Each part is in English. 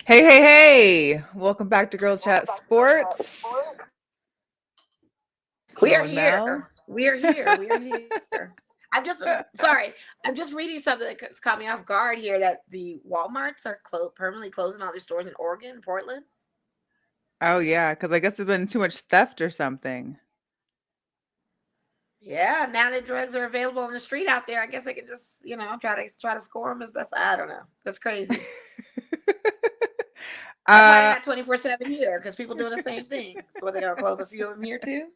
Hey, hey, hey! Welcome back to Girl Chat Sports. We are Mo Mel. here. We are here. We are here. I'm just sorry. I'm just reading something that caught me off guard here that the Walmarts are permanently closing all their stores in Oregon, Portland. Oh yeah, because I guess there's been too much theft or something. Yeah, now that drugs are available on the street out there, I guess they can just try to score them as best. I don't know. That's crazy. That's why they're uh, not 24/7 here because people doing the same thing. So, they're gonna close a few of them here too.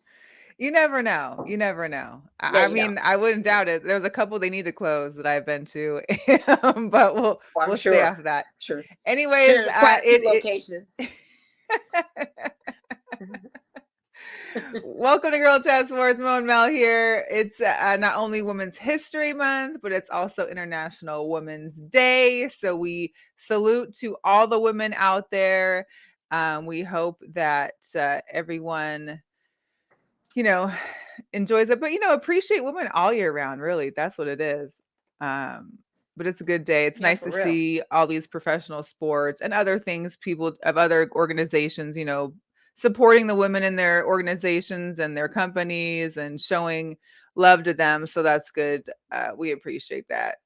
you never know. You never know. Yeah, I you know. mean, I wouldn't doubt it. There's a couple they need to close that I've been to, but we'll Well, I'm we'll stay sure. off of that. Sure. Sure. Anyways, There's quite a few it locations. welcome to Girl Chat Sports. Mo and Mel here. It's not only Women's History Month, but it's also International Women's Day. So we salute to all the women out there. We hope that everyone, you know, enjoys it, but appreciate women all year round. Really, that's what it is. But it's a good day. It's Yeah, nice for to real. see all these professional sports and other things, people of other organizations, supporting the women in their organizations and their companies and showing love to them. So that's good. We appreciate that.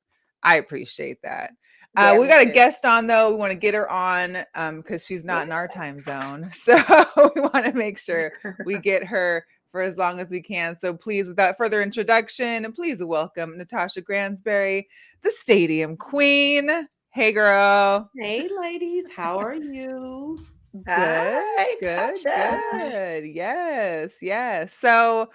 I appreciate that. Yeah, We me got a too. guest on though. We want to get her on because she's not in our time Yes. zone. So we want to make sure we get her for as long as we can. So please, without further introduction, please welcome Natasha Gransberry, the Stadium Queen. Hey, girl. Hey, ladies, how are you? Good, Hi, good, Tasha. good. Yes, yes. So,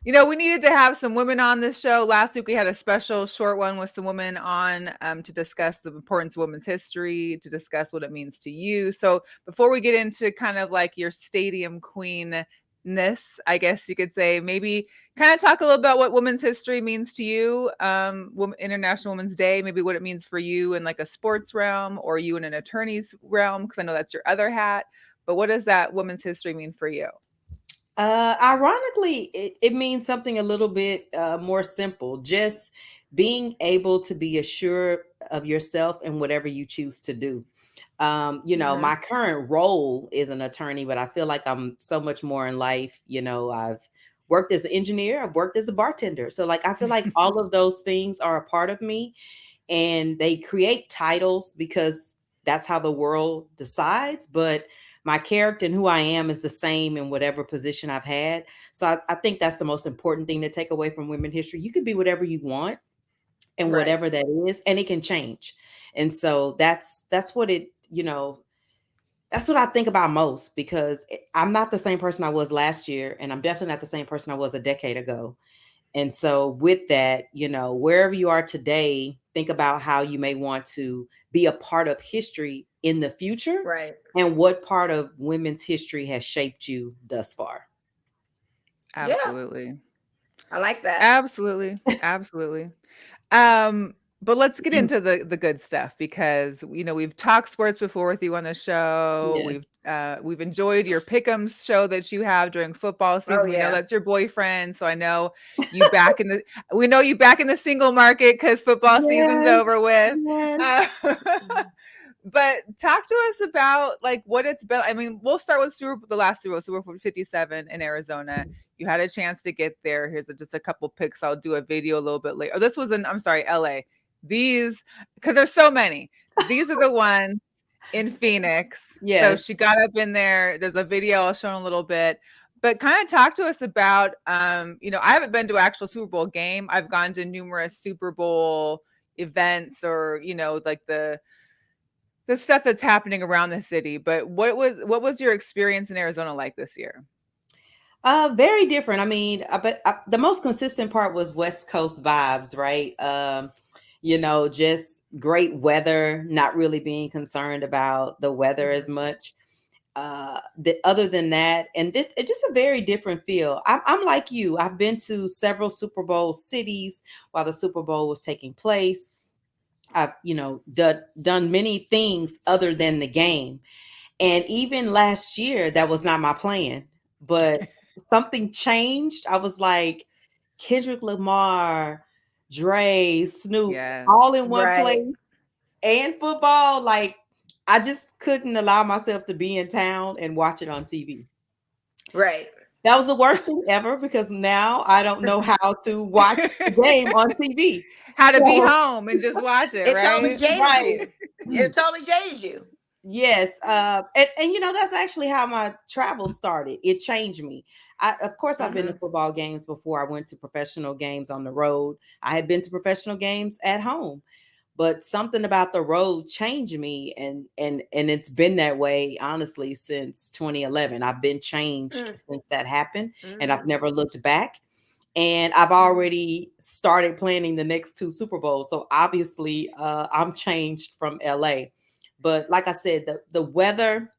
we needed to have some women on this show. Last week we had a special short one with some women on to discuss the importance of women's history, to discuss what it means to you. So before we get into kind of like your stadium queenness, I guess you could say, maybe kind of talk a little about what women's history means to you, International Women's Day, maybe what it means for you in like a sports realm or you in an attorney's realm, because I know that's your other hat. But what does that women's history mean for you? Ironically, it means something a little bit more simple. Just being able to be assured of yourself and whatever you choose to do. Hmm. My current role is an attorney, but I feel like I'm so much more in life. I've worked as an engineer, I've worked as a bartender. So, like, I feel like all of those things are a part of me, and they create titles because that's how the world decides. But my character and who I am is the same in whatever position I've had. So I think that's the most important thing to take away from women history. You can be whatever you want and Right. whatever that is, and it can change. And so that's what that's what I think about most, because I'm not the same person I was last year, and I'm definitely not the same person I was a decade ago. And so, with that, wherever you are today, think about how you may want to be a part of history in the future, Right. and what part of women's history has shaped you thus far. Yeah, Absolutely. I like that. Absolutely. Absolutely. Um, but let's get into the good stuff because we've talked sports before with you on the show. Yeah. We've enjoyed your pick'ems show that you have during football Oh season. We know yeah. that's your boyfriend, so I know you back in the we know you back in the single market because football season's Yes. over with. Yes. Uh, but talk to us about like what it's been. I mean, we'll start with the last Super Bowl 57 in Arizona. You had a chance to get there. Here's just a couple pics. I'll do a video a little bit later. Oh, this was in, I'm sorry, LA. These, because there's so many. These are the ones in Phoenix. So Yes. she got up in there. There's a video I'll show in a little bit. But kind of talk to us about, I haven't been to an actual Super Bowl game. I've gone to numerous Super Bowl events or, like the stuff that's happening around the city. But what was your experience in Arizona like this year? Very different. I mean, but the most consistent part was West Coast vibes, right? Just great weather, not really being concerned about the weather as Hmm. much. Other than that, and it's just a very different feel. I'm like you. I've been to several Super Bowl cities while the Super Bowl was taking place. I've, done many things other than the game. And even last year, that was not my plan, but something changed. I was like, Kendrick Lamar, Dre, Snoop, Yeah. all in one Right. place, and football. Like, I just couldn't allow myself to be in town and watch it on TV. Right. That was the worst thing ever because now I don't know how to watch the game on TV. How to be So, home and just watch it, It totally right? jaded right. you. It totally jaded you. Yes. And you know, that's actually how my travel started. It changed me. Of course, I've been to Mm-hmm. football games before. I went to professional games on the road. I had been to professional games at home, but something about the road changed me, and it's been that way honestly since 2011. I've been changed since that happened, and I've Mm-hmm. never looked back. And I've already started planning the next two Super Bowls, so obviously I'm changed from LA. But like I said, the weather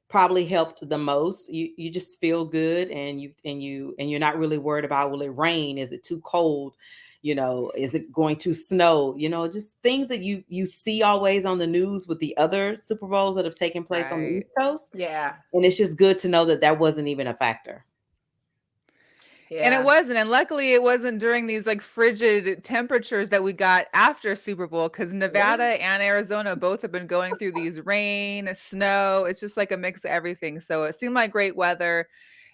probably helped the most. You just feel good, and you're not really worried about, will it rain, is it too cold, is it going to snow, just things that you see always on the news with the other Super Bowls that have taken place on the Right. East Coast. Yeah. And it's just good to know that that wasn't even a factor. And it Yeah. wasn't. And luckily, it wasn't during these like frigid temperatures that we got after Super Bowl because Nevada Yeah. and Arizona both have been going through these rain, snow. It's just like a mix of everything. So it seemed like great weather.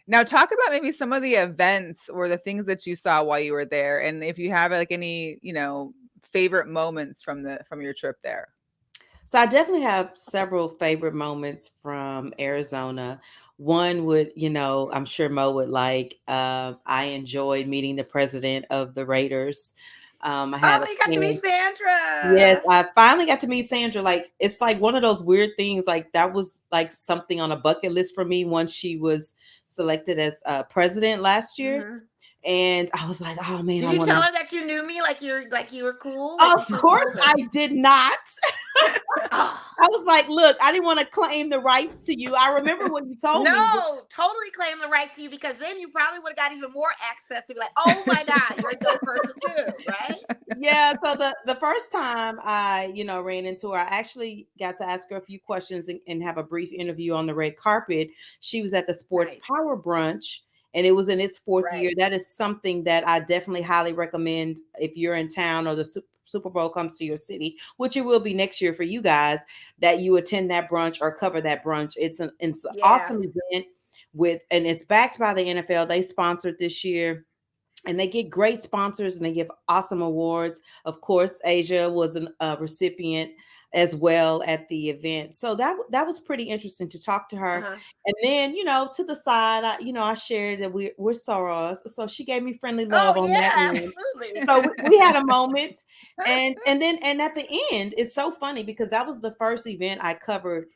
Now, talk about maybe some of the events or the things that you saw while you were there, and if you have like any, favorite moments from your trip there. So I definitely have several favorite moments from Arizona. One would, I'm sure Mo would like. I enjoyed meeting the president of the Raiders. I had Oh, a you got to meet chance. Yes, Sandra. I finally got to meet Sandra. Like, it's like one of those weird things. Like, that was like something on a bucket list for me once she was selected as president last year. Hmm. And I was like, oh man, Did I you want tell to. her that you knew me, like you were cool? Like you Of should have course, told I her. did not. Oh. I was like, look, I didn't want to claim the rights to you. I remember when you told me. No, totally claim the right to you because then you probably would have got even more access to be like, oh my God, you're a dope person too, right? Yeah, so the first time I, ran into her, I actually got to ask her a few questions and have a brief interview on the red carpet. She was at the Sports Nice. Power Brunch, and it was in its fourth year. Right. That is something that I definitely highly recommend if you're in town or the Super Bowl comes to your city, which it will be next year for you guys, that you attend that brunch or cover that brunch. It's an Yeah. awesome event and it's backed by the NFL. They sponsored this year, and they get great sponsors and they give awesome awards. Of course, Asia was a recipient as well at the event, so that was pretty interesting to talk to her. Uh-huh. And then, to the side, I shared that we're sorors, so she gave me friendly Oh love on that yeah, end. absolutely. So we had a moment, and at the end, it's so funny because that was the first event I covered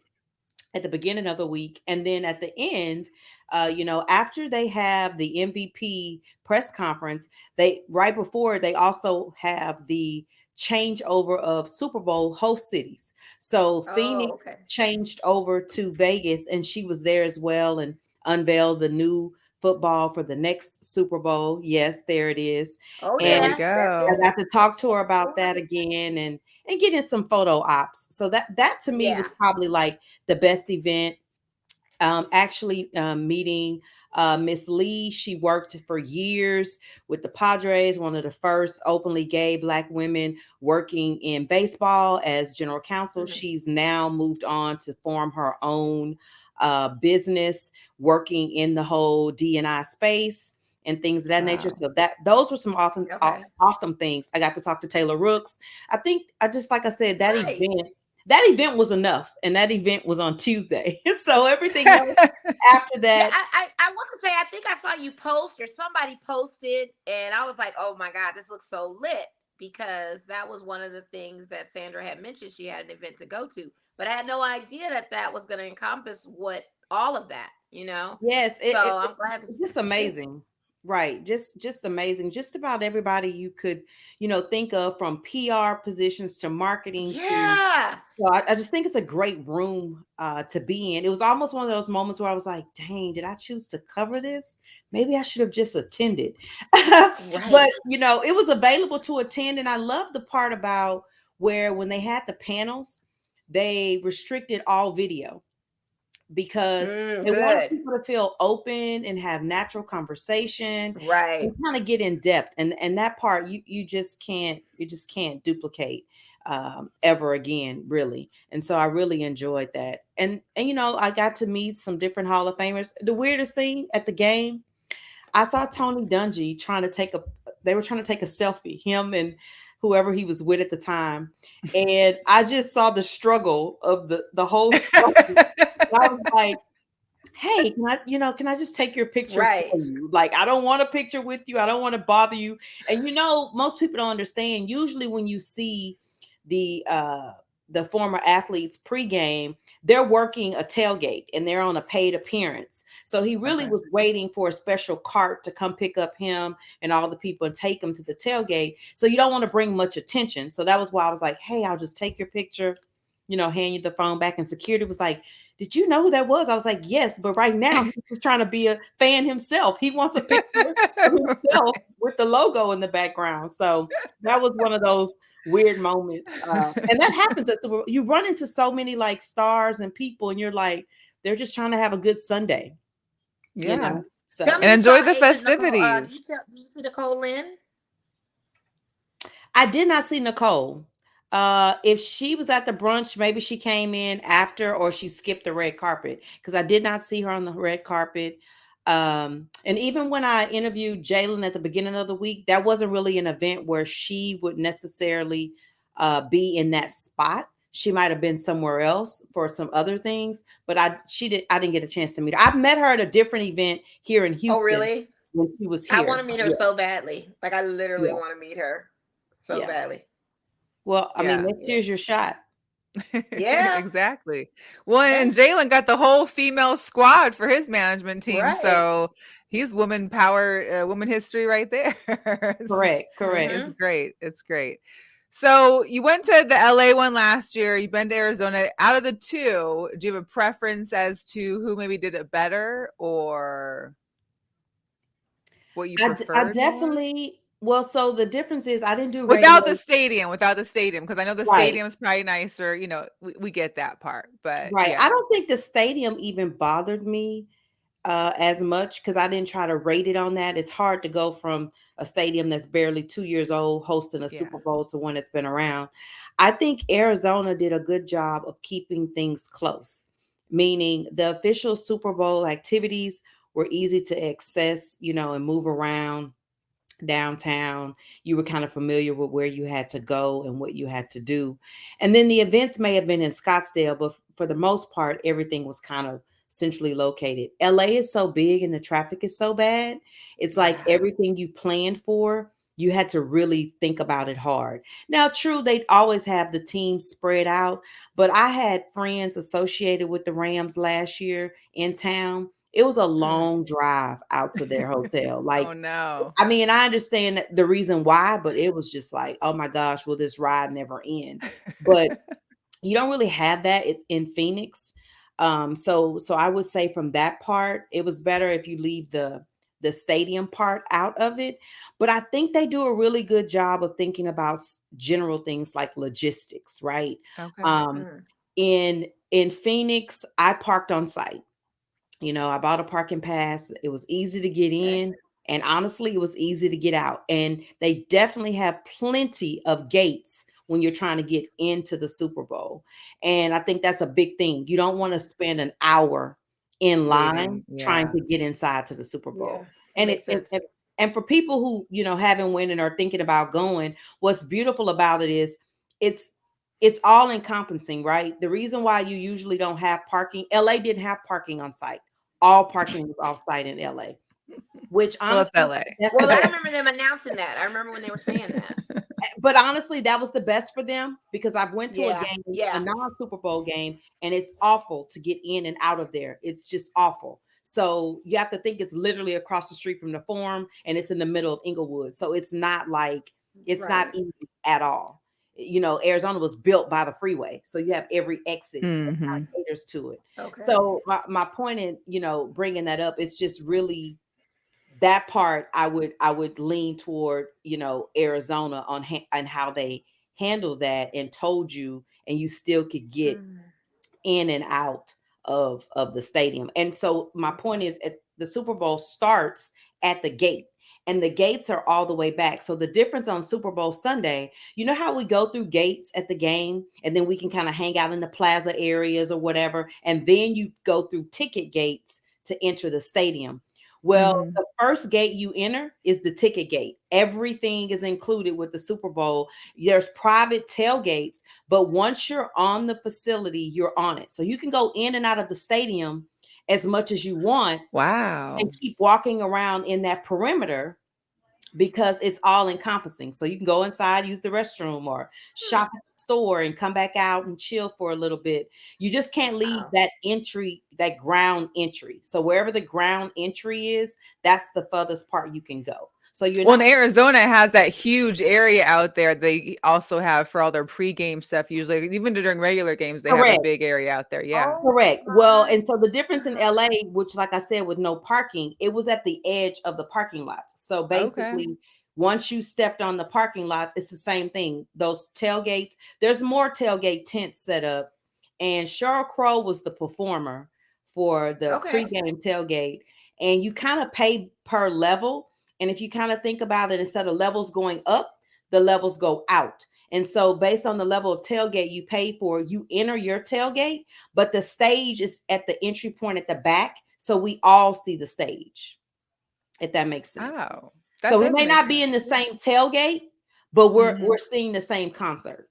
at the beginning of the week. And then at the end, after they have the MVP press conference, they right before they also have the changeover of Super Bowl host cities. So Oh, Phoenix okay. changed over to Vegas, and she was there as well and unveiled the new football for the next Super Bowl. Yes, there it is. Oh There we And yeah, that's I go. it. got to talk to her Of about that course. again, and getting some photo ops. So that to me was Yeah. probably like the best event. Actually, meeting Miss Lee. She worked for years with the Padres, one of the first openly gay Black women working in baseball as general counsel. Mhm. She's now moved on to form her own business, working in the whole D&I space and things of that nature. Wow. So those were some Okay. awesome things. I got to talk to Taylor Rooks. I think I just, like I said, Nice. that event was enough, and that event was on Tuesday. So everything else after Yeah, that. I want to say I think I saw you post or somebody posted, and I was like, oh my God, this looks so lit because that was one of the things that Sandra had mentioned she had an event to go to, but I had no idea that that was going to encompass what all of that, you know. Yes, So I'm glad it's just to see. amazing. Right. Just amazing. Just about everybody you could, think of, from PR positions to marketing to. Yeah. So I just think it's a great room to be in. It was almost one of those moments where I was like, dang, did I choose to cover this? Maybe I should have just attended. But, Right. it was available to attend. And I love the part about where when they had the panels, they restricted all video because they wanted Good. people to feel open and have natural conversation and Right. kind of get in depth. And that part you just can't duplicate. ever again, really. And so I really enjoyed that. And I got to meet some different Hall of Famers. The weirdest thing at the game, I saw Tony Dungy they were trying to take a selfie, him and whoever he was with at the time. And I just saw the struggle of the whole selfie. And I was like, hey, can I just take your picture Right. for you? Like, I don't want a picture with you. I don't want to bother you. And most people don't understand. Usually when you see the uh the former athletes pregame, they're working a tailgate and they're on a paid appearance. So he really Okay. was waiting for a special cart to come pick up him and all the people and take him to the tailgate. So you don't want to bring much attention. So that was why I was like, hey, I'll just take your picture, hand you the phone back. And security was like, did you know who that was? I was like, yes, but right now he's just trying to be a fan himself. He wants a picture of himself with the logo in the background. So that was one of those weird moments. And that happens at you run into so many like stars and people, and you're like, they're just trying to have a good Sunday, you Yeah. know? Tell So me And you enjoy saw the Agent Nicole. festivities. Did you see Nicole Lynn? I did not see Nicole. If she was at the brunch, maybe she came in after or she skipped the red carpet because I did not see her on the red carpet. And even when I interviewed Jalen at the beginning of the week, that wasn't really an event where she would necessarily be in that spot. She might have been somewhere else for some other things, but I didn't get a chance to meet her. I've met her at a different event here in Oh, Houston really? when she was I want to here. meet her Yeah, so badly. Like I literally yeah, want to meet her so yeah. badly. Well, I mean, Yeah. next Yeah. year's your shot. Yeah. Exactly. Well, Yeah. and Jalen got the whole female squad for his management team, Right. so he's woman power, woman history right there. It's just, Correct, correct. it's Mm-hmm. great. It's great. So you went to the LA one last year. You've been to Arizona. Out of the two, do you have a preference as to who maybe did it better or what you I preferred more? definitely well, so the difference is I didn't do radio. Without the stadium, because I know the Right, stadium's probably nicer. We get that part, but right. I yeah, don't think the stadium even bothered me as much because I didn't try to rate it on that. It's hard to go from a stadium that's barely 2 years old hosting a yeah, Super Bowl to one that's been around. I think Arizona did a good job of keeping things close, meaning the official Super Bowl activities were easy to access, and move around downtown. You were kind of familiar with where you had to go and what you had to do. And then the events may have been in Scottsdale, but for the most part, everything was kind of centrally located. LA is so big and the traffic is so bad. It's like Yeah. everything you planned for, you had to really think about it hard. Now, true, they always have the teams spread out, but I had friends associated with the Rams last year in town. It was a Mm. long drive out to their hotel. oh Like, no. I mean, I understand the reason why, but it was just like, oh my gosh, will this ride never end? But you don't really have that in Phoenix. So I would say from that part, it was better if you leave the stadium part out of it. But I think they do a really good job of thinking about general things like logistics, right? Okay. Um, Mm. in Phoenix, I parked on site. I bought a parking pass. It was easy to get Okay. in. And honestly, it was easy to get out. And they definitely have plenty of gates when you're trying to get into the Super Bowl. And I think that's a big thing. You don't want to spend an hour in line Waiting. trying Yeah. to get inside to the Super Yeah. Bowl. That And makes sense. and for people who, haven't went and are thinking about going, what's beautiful about it is it's it's all encompassing, right? The reason why you usually don't have parking, LA didn't have parking on site. All parking was off-site in LA, which Well, it's honestly, LA. that's the Well, I best. remember them announcing that. I remember when they were saying that. But honestly, that was the best for them because I've went to a Yeah. game, a Yeah. non-Super Bowl game, and it's awful to get in and out of there. It's just awful. So you have to think it's literally across the street from the Forum, and it's in the middle of Inglewood. So it's not Right. easy at all. Arizona was built by the freeway, so you have every exit that kind Hmm. of caters to it. Okay. So my point in bringing that up, it's just really that part I would lean toward Arizona on and how they handled that and told you, and you still could get Mm. in and out of the stadium. And so my point is, the Super Bowl starts at the gate, and the gates are all the way back. So the difference on Super Bowl Sunday, you know how we go through gates at the game and then we can kind of hang out in the plaza areas or whatever, and then you go through ticket gates to enter the stadium. Well, Mhm. the first gate you enter is the ticket gate. Everything is included with the Super Bowl. There's private tailgates, but once you're on the facility, you're on it. So you can go in and out of the stadium as much as you want and Wow. keep walking around in that perimeter because it's all encompassing. So you can go inside, use the restroom, or shop at the store and come back out and chill for a little bit. You just can't leave Wow. that entry, that ground entry. So wherever the ground entry is, that's the furthest part you can go. So you're Well, not and Arizona has that huge area out there. They also have for all their pregame stuff. Usually, even during regular games, they have a correct. big area out there. Yeah. Oh Correct. Well, my and so the difference in God. LA, which, like I said, with no parking, it was at the edge of the parking lots. So Okay. basically, once you stepped on the parking lots, it's the same thing. Those tailgates, there's more tailgate tents set up. And Cheryl Crow was the performer for the Okay. pregame tailgate. And you kind of pay per level. And if you kind of think about it, instead of levels going up, the levels go out. And so, based on the level of tailgate you pay for, you enter your tailgate, but the stage is at the entry point at the back. So, we all see the stage, if that makes sense. Oh, that So, we does may make not be sense. in the Yeah. same tailgate, but we're Mhm. seeing the same concert.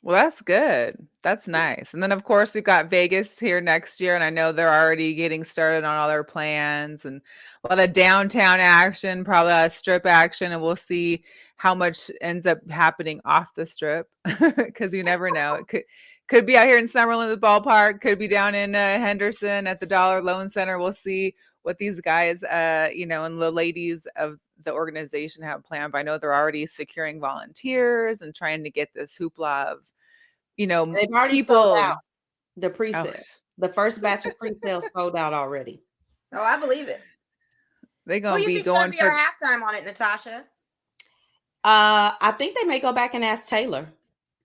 Well, that's good. That's nice. And then, of course, we've got Vegas here next year, and I know they're already getting started on all their plans and a lot of downtown action, probably a lot of strip action, and we'll see how much ends up happening off the strip because you never know. It could be out here in Summerlin, the ballpark, could be down in Henderson at the Dollar Loan Center. We'll see what these guys, and the ladies of the organization have planned. But I know they're already securing volunteers and trying to get this hoopla of They've already sold people. out the pre Oh, sale. The first batch of pre sales sold out already. Oh, I believe it. they Who gonna you be think's gonna going be our for. halftime on it, Natasha? I think they may go back and ask Taylor.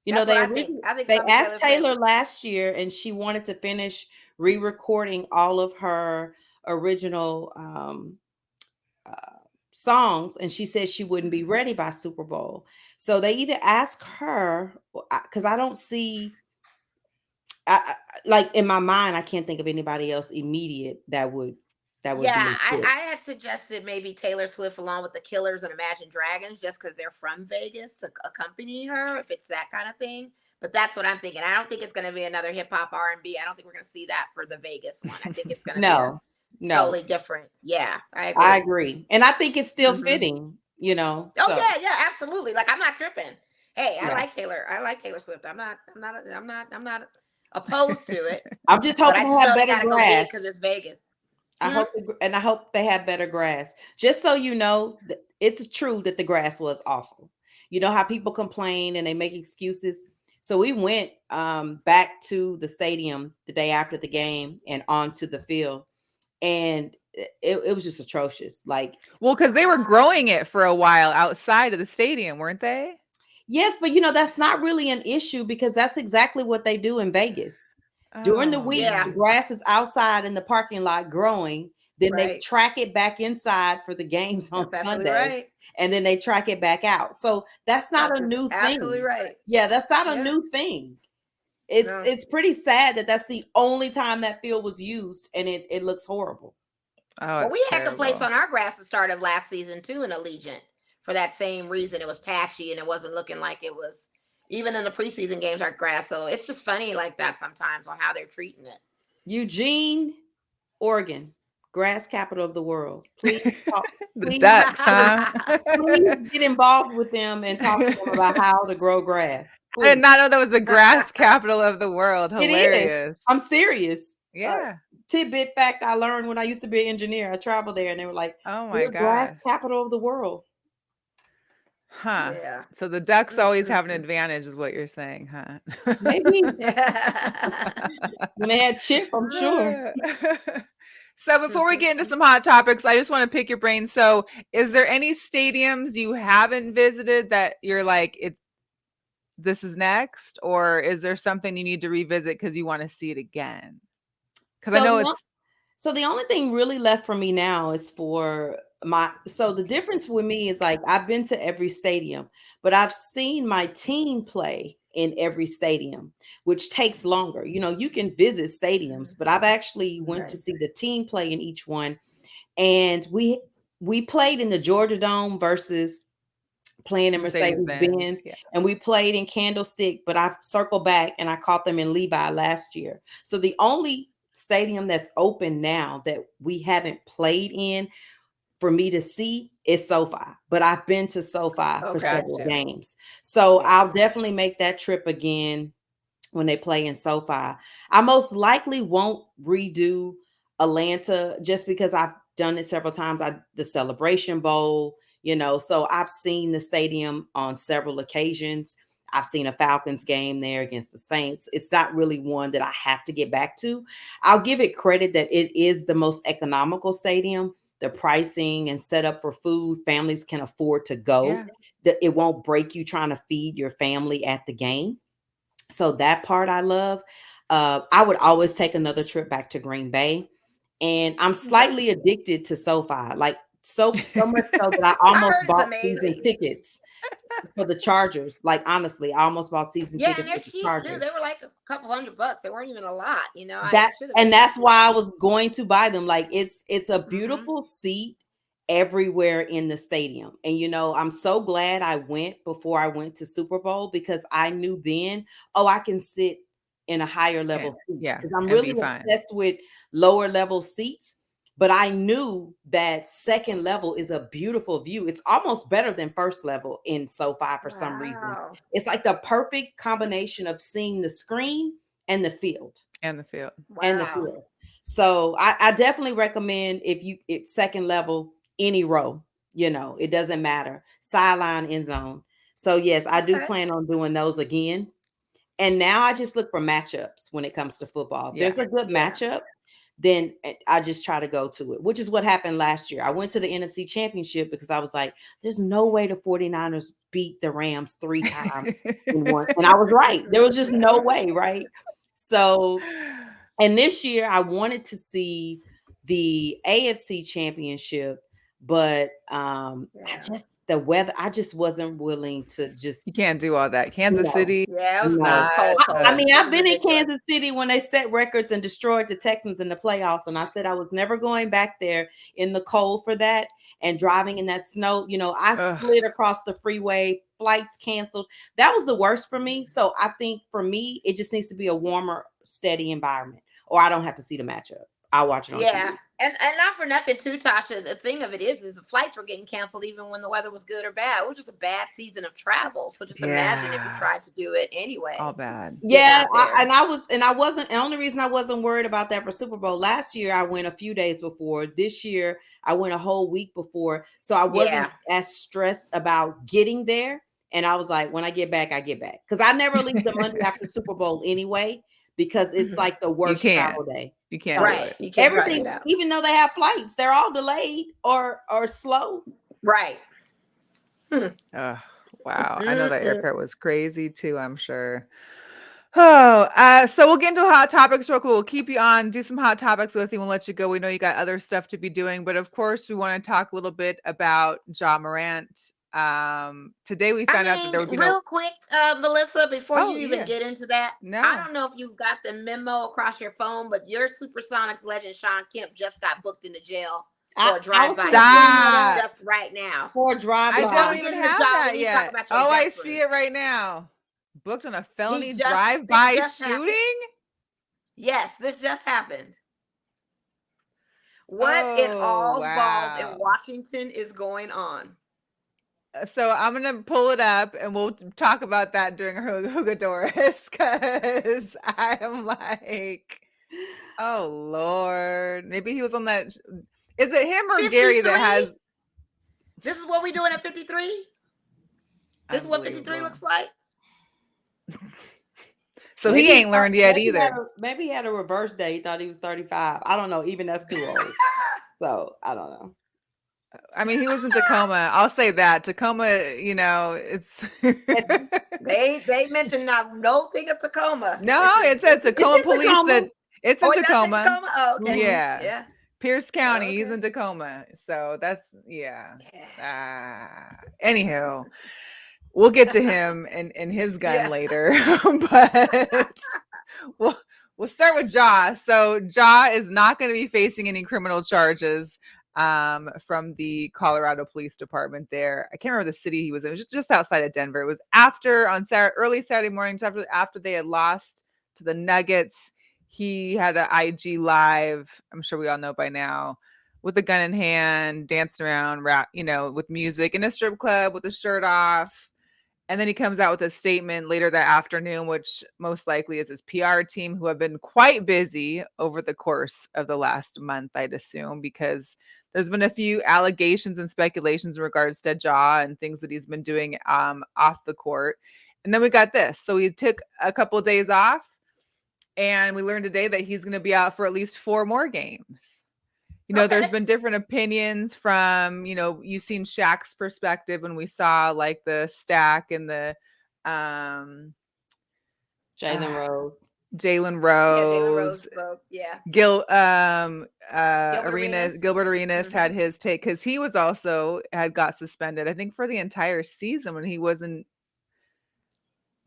You know, That's what I think. I think it's they gonna be asked Taylor Swift. Taylor last year, and she wanted to finish re-recording all of her original uh, songs, and she said she wouldn't be ready by Super Bowl. So they either ask her, because I don't see, like in my mind, I can't think of anybody else immediate that would Yeah, be a fit. I had suggested maybe Taylor Swift along with the Killers and Imagine Dragons just because they're from Vegas to accompany her if it's that kind of thing. But that's what I'm thinking. I don't think it's going to be another hip hop R&B. I don't think we're going to see that for the Vegas one. I think it's going to be a No, no, totally different. Yeah, I I agree. agree, and I think it's still Hmm. fitting. You know, Oh so yeah, yeah, absolutely. Like I'm not tripping. Hey, I yeah. like Taylor. I like Taylor Swift. I'm not opposed to it. I'm just But hoping I they just have know they better got to go big grass. because it's Vegas. I Hmm? hope, and I hope they have better grass. Just so you know, it's true that the grass was awful. You know how people complain and they make excuses. So we went back to the stadium the day after the game and onto the field, and it was just atrocious. Like, Well, because they were Wow. growing it for a while outside of the stadium, weren't they? yes, but that's not really an issue because that's exactly what they do in Vegas. During the week, Yeah. the Oh, grass is outside in the parking lot growing. Then they Right. track it back inside for the games on That's absolutely Sunday, right. and then they track it back out. So that's not That's a new absolutely thing. right. Yeah, that's not a Yeah. new thing. It's No. it's pretty sad that that's the only time that field was used, and it looks horrible. oh, Well, it's we had complaints terrible. on our grass the start of last season too in Allegiant for that same reason. It was patchy and it wasn't looking like it was even in the preseason games our grass. So it's just funny like that sometimes on how they're treating it. Eugene, Oregon, grass capital of the world. Please talk. The Please, ducks, huh? please get involved with them and talk to them about how to grow grass. I did Please. not know that was the grass capital of the world. It is. Hilarious. I'm serious. Yeah. Tidbit fact I learned when I used to be an engineer. I traveled there and they were like, Oh my we're grass gosh. capital of the world. Huh. Yeah. So the ducks always have an Mm-mm-mm. advantage, is what you're saying, huh? Maybe when they had Chip, I'm sure. So before we get into some hot topics, I just want to pick your brain. So, is there any stadiums you haven't visited that you're like, it's this is next, or is there something you need to revisit because you want to see it again? Because I So know the it's so the only thing really left for me now is for the difference with me is like I've been to every stadium, but I've seen my team play in every stadium, which takes longer. You know, you can visit stadiums, but I've actually went to Right. see the team play in each one. And we played in the Georgia Dome versus playing in Mercedes Mercedes Benz. Benz, Yeah. and we played in Candlestick, but I circled back and I caught them in Levi last year. So the only stadium that's open now that we haven't played in for me to see is SoFi, but I've been to SoFi for Okay. several Gotcha. games. So Yeah. I'll definitely make that trip again when they play in SoFi. I most likely won't redo Atlanta just because I've done it several times. The Celebration Bowl, you know, so I've seen the stadium on several occasions. I've seen a Falcons game there against the Saints. It's not really one that I have to get back to. I'll give it credit that it is the most economical stadium. The pricing and setup for food, families can afford to go. Yeah. That it won't break you trying to feed your family at the game. So that part I love. I would always take another trip back to Green Bay, and I'm Okay. slightly addicted to SoFi, like so much so that I I almost heard it's bought season amazing. tickets for the Chargers. Like honestly, I almost bought season Yeah, and tickets they're for the cheap too. They Chargers. were like a couple $100. They weren't even a lot. I That should have and that's invested. why I was going to buy them. Like it's a Hmm. beautiful seat everywhere in the stadium. And you know, I'm so glad I went before I went to Super Bowl because I knew then, oh, I can sit in a higher And level seat yeah, because I'm and really be fine. obsessed with lower level seats. But I knew that second level is a beautiful view. It's almost better than first level in SoFi for some reason. Wow. It's like the perfect combination of seeing the screen and the field And the field. and the Wow. field. So I definitely recommend it's second level, any row, you know, it doesn't matter. Sideline, end zone. So yes, I do Okay. plan on doing those again. And now I just look for matchups when it comes to football. If Yeah. there's a good Yeah. matchup, then I just try to go to it, which is what happened last year. I went to the NFC Championship because I was like, there's no way the 49ers beat the Rams 3 times in one. And I was right. There was just no way, right? So and this year I wanted to see the AFC championship, but I Yeah. just the weather, I just wasn't willing to just You can't do all that. Kansas no, City Yeah. It is was no. cold, not I cold. mean, It I've was been in ridiculous. Kansas City when they set records and destroyed the Texans in the playoffs, and I said I was never going back there in the cold for that and driving in that snow. You know, I ugh, slid across the freeway, flights canceled. That was the worst for me. So I think for me, it just needs to be a warmer, steady environment, or I don't have to see the matchup. I'll watch it on Yeah, TV. and not for nothing too, Tasha. The thing of it is the flights were getting canceled even when the weather was good or bad. It was just a bad season of travel. So just imagine if you yeah, tried to do it all anyway, bad. getting Yeah, out there. I wasn't. The only reason I wasn't worried about that for Super Bowl last year, I went a few days before. This year, I went a whole week before, so I wasn't Yeah. as stressed about getting there. And I was like, when I get back, I get back because I never leave the Monday after Super Bowl anyway because it's Hmm. like the You worst can't. travel day. You can't do So Right. it. You can't drive everything, it out. even though they have flights, they're all delayed or slow. Right. Hmm. Oh, wow. I know that Mm-mm. airport was crazy too, I'm sure. Oh, so we'll get into hot topics real quick. We'll keep you on, do some hot topics with you. We'll let you go. We know you got other stuff to be doing, but of course, we want to talk a little bit about Ja Morant. Today we I found out that there mean, would be no. real quick, Melissa, before you Oh even yeah, get into that, I no. don't know if you got the memo across your phone, but your Supersonics legend Sean Kemp just got booked into jail for a I was drive-by gonna bring that shooting up Stop. just right now. for a drive I Before don't we by. get even into have Ja, we that need to talk yet. about your Oh, I see it investments. right now. Booked on a He felony just this drive-by just happened. shooting. Yes, this just happened. What in Oh all's balls in wow. Washington is going on? So I'm gonna pull it up and we'll talk about that during Hugadorous because I am like, oh Lord, maybe he was on that. Is it him or Gary that 53? has This is what we doing at 53? This is what 53 unbelievable? looks like? So he ain't learned yet either. Maybe he had a reverse day. He thought he was 35. I don't know. Even that's too old. So I don't know. I mean, he was in Tacoma. I'll say that Tacoma. You know, it's They mentioned not no thing of Tacoma. no. It says It's Tacoma in police Tacoma. said it's Oh, in it does say Tacoma. Tacoma. Oh, okay. Mhm. Yeah. Yeah. Pierce County. He's Okay. in Tacoma. So that's yeah. Yeah. Anywho, we'll get to him and his gun Yeah. later. But we'll we'll start with Ja. So Ja is not going to be facing any criminal charges from the Colorado Police Department there. I can't remember the city he was in. It was just outside of Denver. It was after on Saturday, early Saturday morning, after they had lost to the Nuggets. He had an IG live. I'm sure we all know by now, with a gun in hand, dancing around, rap, with music in a strip club with his shirt off. And then he comes out with a statement later that afternoon, which most likely is his PR team, who have been quite busy over the course of the last month, I'd assume, because there's been a few allegations and speculations in regards to Ja and things that he's been doing off the court. And then we got this. So he took a couple of days off, and we learned today that he's going to be out for at least 4 more games. There's Okay. been different opinions from, you've seen Shaq's perspective when we saw like the stack and the Jalen Rose. Jalen Yeah, Jalen Rose Rose, spoke. Yeah. Gilbert Arenas. Gilbert Arenas had Mm-hmm. his take because he was also had got suspended, I think, for the entire season when he wasn't.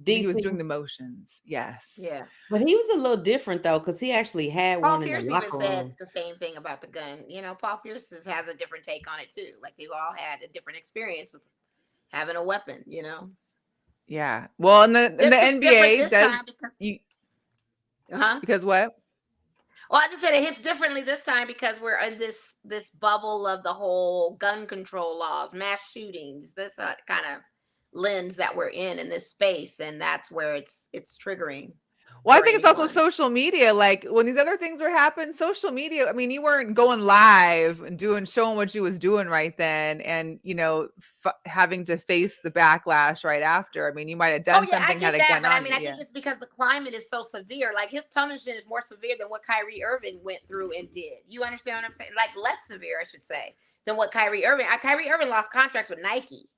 I think he was DC. doing the motions. Yes. Yeah. But he was a little different though, because he actually had Paul one in the Pierce even locker said room. the same thing about the gun. Paul Pierce has a different take on it too. Like they've all had a different experience with having a weapon. Yeah. Well, in the Just it's different NBA this does time because you uh-huh. because what? Well, I just said it hits differently this time because we're in this bubble of the whole gun control laws, mass shootings, this kind of lens that we're in this space, and that's where it's triggering Well, I for think it's also anyone. social media. Like when these other things were happening, social media. I mean, you weren't going live and showing what you was doing right then, and having to face the backlash right after. I mean, you might have Oh done yeah, I something, had get a that, gun but I on mean, you. I Yeah, think it's because the climate is so severe. Like his punishment is more severe than what Kyrie Irving went through and did. You understand what I'm saying? Like less severe, I should say, than what Kyrie Irving. Kyrie Irving lost contracts with Nike.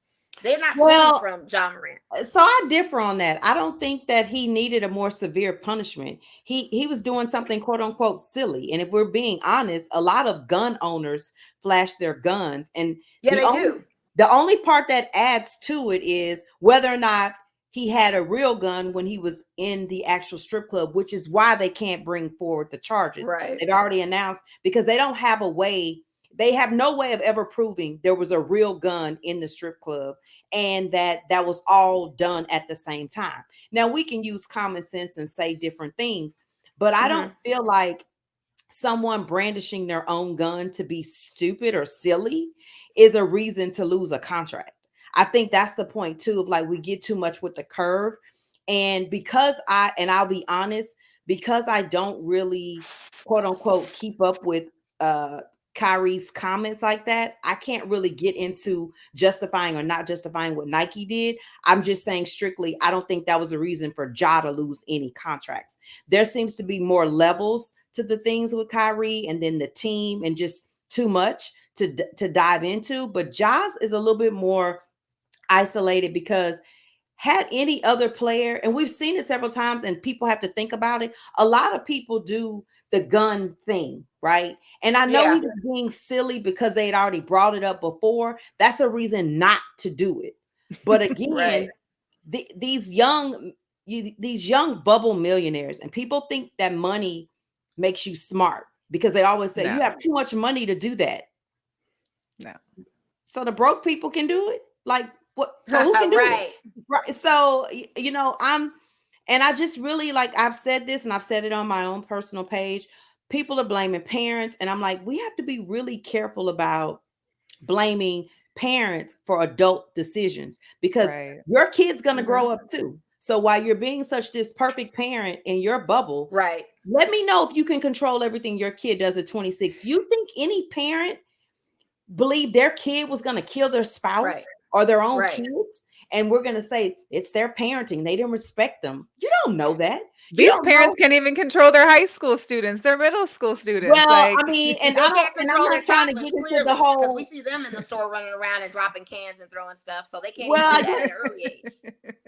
They're not pulling Well, from John Morant. so I differ on that. I don't think that he needed a more severe punishment. He was doing something quote unquote silly. And if we're being honest, a lot of gun owners flash their guns. And Yeah, the they only do. the only part that adds to it is whether or not he had a real gun when he was in the actual strip club, which is why they can't bring forward the charges. Right. They've already announced because they don't have a way, they have no way of ever proving there was a real gun in the strip club and that was all done at the same time. Now we can use common sense and say different things, but I Mm-hmm. don't feel like someone brandishing their own gun to be stupid or silly is a reason to lose a contract. I think that's the point too of like we get too much with the curve. And I'll be honest, because I don't really quote unquote keep up with uh Kyrie's comments like that, I can't really get into justifying or not justifying what Nike did. I'm just saying strictly, I don't think that was a reason for Ja to lose any contracts. There seems to be more levels to the things with Kyrie and then the team and just too much to dive into. But Ja's is a little bit more isolated because had any other player, and we've seen it several times, and people have to think about it. A lot of people do the gun thing, right? And I know he Yeah. was being silly because they had already brought it up before. That's a reason not to do it. But Right. again, these young bubble millionaires, and people think that money makes you smart because they always say you no, have too much money to do that. no. So the broke people can do it. Like what? So who can do it? Right. Right. So and I just really like I've said this and I've said it on my own personal page. People are blaming parents, and I'm like, we have to be really careful about blaming parents for adult decisions because Right. your kid's gonna Mm-hmm. grow up too. So while you're being such this perfect parent in your bubble, Right. let me know if you can control everything your kid does at 26. You think any parent believe their kid was going to kill their Right. spouse or their own Right. kids, and we're going to say it's their parenting, they didn't respect them? You don't know that. You These don't know. parents can't even control their high school students, their middle school students. Well, I Like, mean, They can't and I'm control their not trying to get toddlers into the clearly because we whole. see them in the store running around and dropping cans and throwing stuff. So they can't even Well, do that at an early age.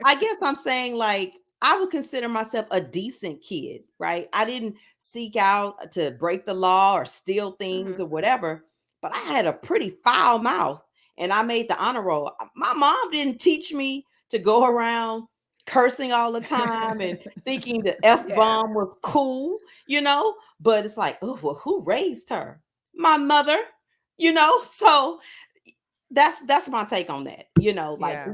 I guess I'm saying like I would consider myself a decent kid, right? I didn't seek out to break the law or steal things Mhm. or whatever, but I had a pretty foul mouth and I made the honor roll. My mom didn't teach me to go around cursing all the time and thinking the F Yeah. bomb was cool, but it's like, oh, well, who raised her? My mother, so that's my take on that. Like Yeah.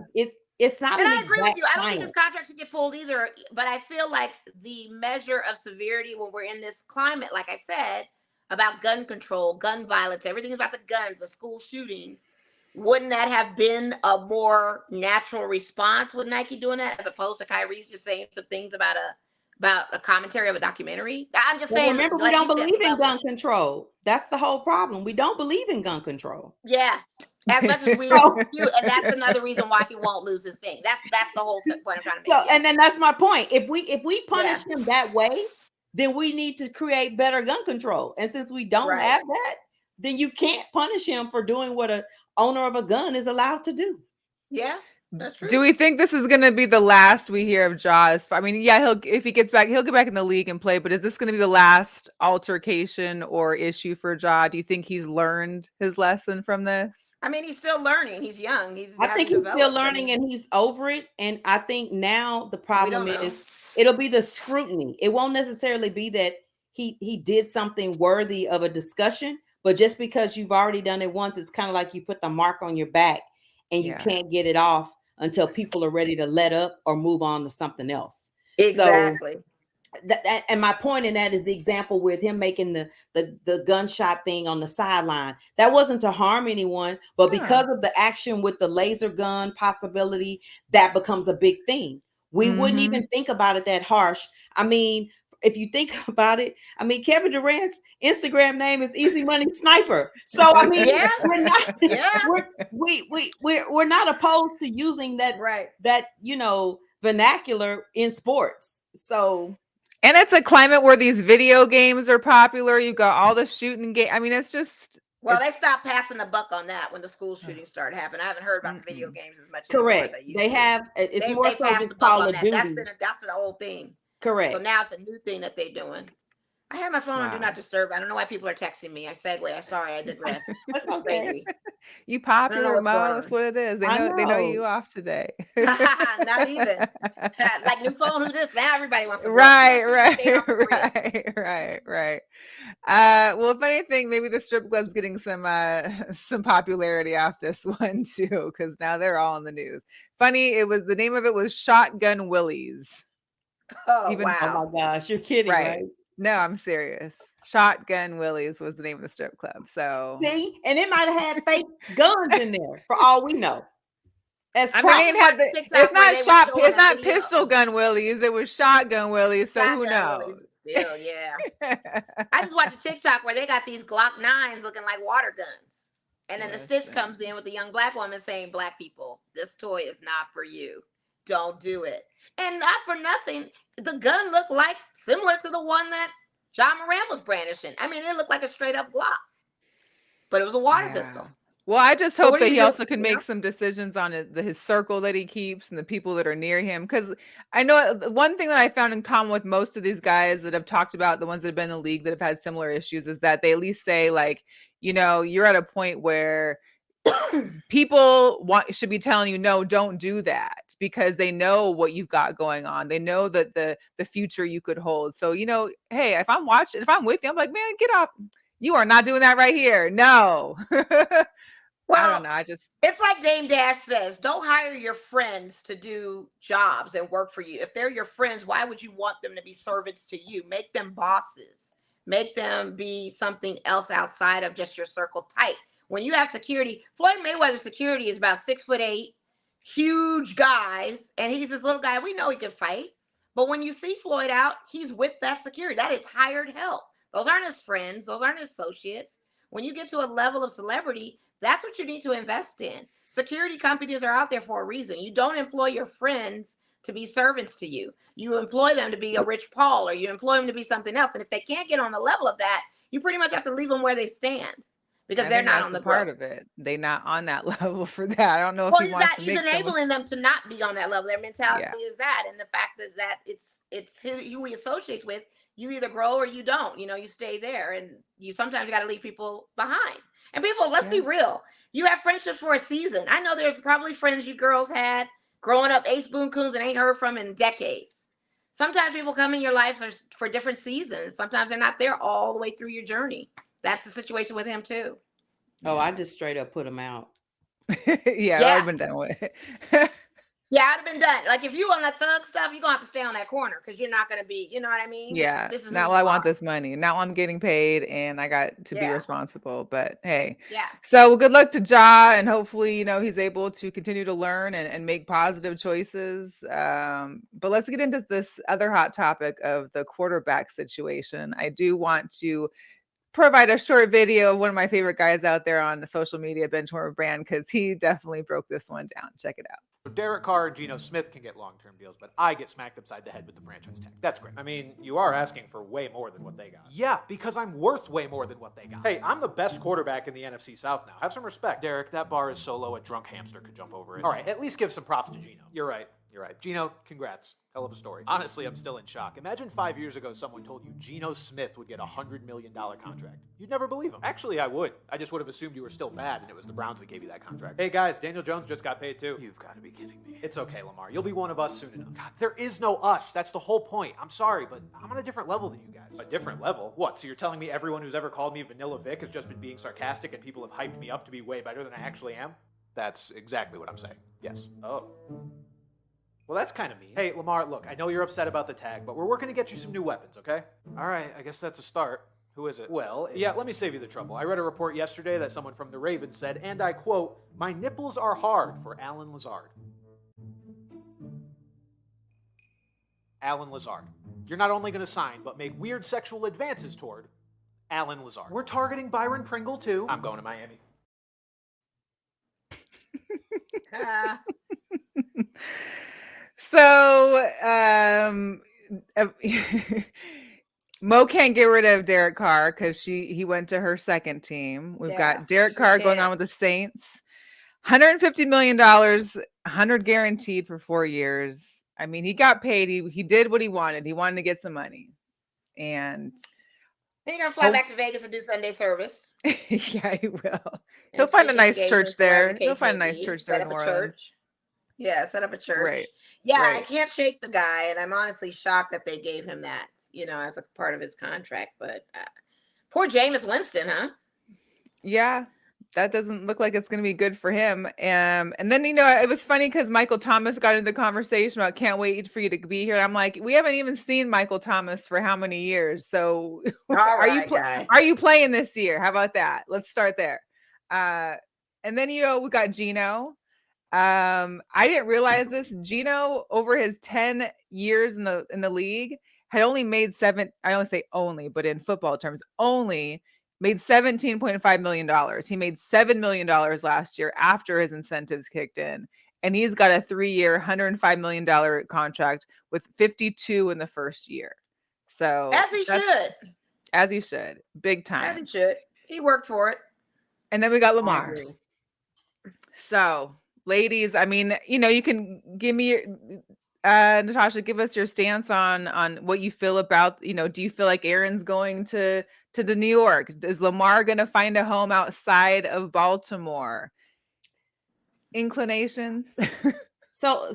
it's not And an I agree with exact you. I don't think his science. contract should get pulled either. But I feel like the measure of severity when we're in this climate, like I said, about gun control, gun violence, everything about the guns, the school shootings, wouldn't that have been a more natural response with Nike doing that as opposed to Kyrie's just saying some things about a commentary of a documentary? I'm just Well, saying, remember, we like don't you said, the believe in level. gun control. That's the whole problem. We don't believe in gun control. Yeah. As much as we So, few, and that's another reason why he won't lose his thing. That's the whole point I'm trying to make. so, Yes. and then that's my point. If we punish Yeah. him that way, then we need to create better gun control. And since we don't Right. have that, then you can't punish him for doing what a owner of a gun is allowed to do. Yeah. That's Do true. we think this is going to be the last we hear of Jaws? I mean, yeah, if he gets back, he'll get back in the league and play. But is this going to be the last altercation or issue for Ja? Do you think he's learned his lesson from this? I mean, he's still learning. He's young. He I think hasn't he's still developed. I learning mean, and he's over it. And I think now the we problem don't know. is it'll be the scrutiny. It won't necessarily be that he did something worthy of a discussion, but just because you've already done it once, it's kind of like you put the mark on your back and you Yeah. can't get it off until people are ready to let up or move on to something else. So Exactly. and my point in that is the example with him making the gunshot thing on the sideline. That wasn't to harm anyone, but Huh. because of the action with the laser gun possibility, that becomes a big thing. We wouldn't Mm-hmm. even think about it that harsh. I mean, if you think about it, I mean, Kevin Durant's Instagram name is Easy Money Sniper. So I mean, Yeah. we're not Yeah. we're not opposed to using Right. that vernacular in sports. So And it's a climate where these video games are popular. You've got all the shooting game. I mean, it's just Well, they it's stopped passing the buck on that when the school shooting started happening. I haven't heard about the video mm-mm. games as much anymore as correct. I used They to. have it's more They so passed just the buck Call on of that. Duty. That's the whole thing. So Correct. now it's a new thing that they're doing. I have my phone on do Wow. not disturb. I don't know why people are texting me. I segue. I'm sorry. I digress. That's It's okay. crazy. You I don't know popular, what's going Mo. That's on. what it is. I They know know. you off today. Not even. Like new phone, who this? Now everybody wants to roast me. I Right, should have just stayed right, off the grid. right. Well, if anything, maybe the strip club's getting some popularity off this one too, because now they're all in the news. Funny, the name of it was Shotgun Willies. Oh Even Oh wow. my gosh, you're kidding, right. right? No, I'm serious. Shotgun Willies was the name of the strip club. So See, and it might have had fake guns in there for all we know. As I mean, I prop. it just had watched a the. It's TikTok where not they were shot. showing It's a not video. pistol gun Willies. It was shotgun Willies. So who Shotgun knows? Willies, still, yeah. I just watched a TikTok where they got these Glock 9s looking like water guns. And then the stitch comes in Listen. with the young black woman saying, "Black people, this toy is not for you. Don't do it." And not for nothing, the gun looked like similar to the one that John Moran was brandishing. I mean, it looked like a straight up Glock, but it was a water Yeah. pistol. Well, I just So hope what do that you he do? also can You know? make some decisions on his circle that he keeps and the people that are near him. Because I know one thing that I found in common with most of these guys that have talked about the ones that have been in the league that have had similar issues is that they at least say like, you're at a point where people should be telling you no, don't do that because they know what you've got going on. They know that the future you could hold. So hey, if I'm with you, I'm like, man, get off. You are not doing that right here. No. I don't Well, know. I just it's like Dame Dash says, don't hire your friends to do jobs and work for you. If they're your friends, why would you want them to be servants to you? Make them bosses. Make them be something else outside of just your circle tight. When you have security, Floyd Mayweather's security is about 6'8", huge guys, and he's this little guy. We know he can fight. But when you see Floyd out, he's with that security. That is hired help. Those aren't his friends. Those aren't his associates. When you get to a level of celebrity, that's what you need to invest in. Security companies are out there for a reason. You don't employ your friends to be servants to you. You employ them to be a Rich Paul or you employ them to be something else. And if they can't get on the level of that, you pretty much have to leave them where they stand because I they're think not that's on the the part growth. of it. They not on that level for that. I don't know if Well, he wants to he's make someone. enabling them to not be on that level. Their Yeah. mentality is that, and the fact that who he associates with. You either grow or you don't. You stay there, and you sometimes got to leave people behind. And people, let's be Yeah. real. You have friendships for a season. I know there's probably friends you girls had growing up, Ace Boon Coons, and ain't heard from in decades. Sometimes people come in your life for different seasons. Sometimes they're not there all the way through your journey. That's the situation with him too. Oh, Yeah. I just straight up put him out. Yeah, I would Yeah. have been done with it. Yeah, I'd have been done. Like if you on that thug stuff, you're gonna have to stay on that corner because you're not gonna be, you know what I mean? Yeah. This is who Now I you want are. this money. Now I'm getting paid and I got to be Yeah. responsible. But hey. Yeah. So good luck to Ja, and hopefully, he's able to continue to learn and make positive choices. But let's get into this other hot topic of the quarterback situation. I do want to provide a short video of one of my favorite guys out there on the social media, Benchwarmer Brand, because he definitely broke this one down. Check it out. So Derek Carr and Geno Smith can get long-term deals, but I get smacked upside the head with the franchise tag. That's great. I mean, you are asking for way more than what they got. Yeah, because I'm worth way more than what they got. Hey, I'm the best quarterback in the NFC South now. Have some respect. Derek, that bar is so low a drunk hamster could jump over it. All right, at least give some props to Geno. You're right. Geno, congrats. Hell of a story. Honestly, I'm still in shock. Imagine 5 years ago someone told you Geno Smith would get a $100 million contract. You'd never believe him. Actually, I would. I just would have assumed you were still bad and it was the Browns that gave you that contract. Hey guys, Daniel Jones just got paid too. You've got to be kidding me. It's okay, Lamar. You'll be one of us soon enough. God, there is no us. That's the whole point. I'm sorry, but I'm on a different level than you guys. A different level? What, so you're telling me everyone who's ever called me Vanilla Vic has just been being sarcastic and people have hyped me up to be way better than I actually am? That's exactly what I'm saying. Yes. Oh. Well, that's kind of mean. Hey, Lamar, look, I know you're upset about the tag, but we're working to get you some new weapons, okay? All right, I guess that's a start. Who is it? Well, yeah, let me save you the trouble. I read a report yesterday that someone from the Ravens said, and I quote, "My nipples are hard for Alan Lazard." Alan Lazard. You're not only going to sign, but make weird sexual advances toward Alan Lazard. We're targeting Byron Pringle, too. I'm going to Miami. So, Mo can't get rid of Derek Carr because he went to her second team. We've got Derek Carr going on with the Saints. $150 million, 100 guaranteed for 4 years. I mean, he got paid. He did what he wanted. He wanted to get some money. And he's gonna fly back to Vegas and do Sunday service. Yeah, he will. He'll find a nice church there. He'll find a nice church there in New Orleans. Yeah, set up a church. Right. Yeah, right. I can't shake the guy, and I'm honestly shocked that they gave him that, as a part of his contract. But poor Jameis Winston, huh? Yeah, that doesn't look like it's going to be good for him. And then, it was funny because Michael Thomas got into the conversation about can't wait for you to be here. And I'm like, we haven't even seen Michael Thomas for how many years? So are you playing this year? How about that? Let's start there. And then, we got Geno. I didn't realize this. Geno, over his 10 years in the league, had only made I only say only, but in football terms, only made $17.5 million. He made $7 million last year after his incentives kicked in. And he's got a 3-year, $105 million contract with 52 in the first year. So as he should. Big time. As he should. He worked for it. And then we got Lamar. So, ladies, I mean, you can give me Natasha, give us your stance on what you feel about, do you feel like Aaron's going to the New York? Is Lamar going to find a home outside of Baltimore? Inclinations? So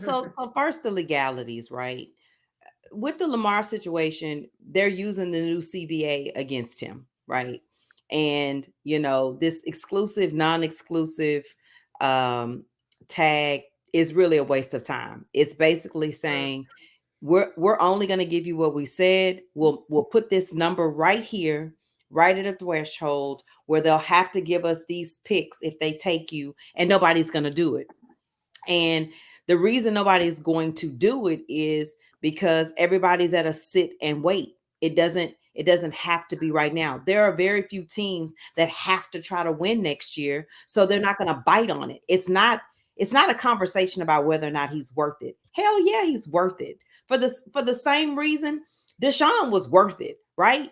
first, the legalities, right? With the Lamar situation, they're using the new CBA against him, right? And, this exclusive, non-exclusive tag is really a waste of time. It's basically saying, we're only going to give you what we said. We'll put this number right here, right at a threshold where they'll have to give us these picks if they take you, and nobody's going to do it. And the reason nobody's going to do it is because everybody's at a sit and wait. It doesn't have to be right now. There are very few teams that have to try to win next year, so they're not going to bite on it. It's not a conversation about whether or not he's worth it. Hell yeah, he's worth it. For the same reason Deshaun was worth it, right?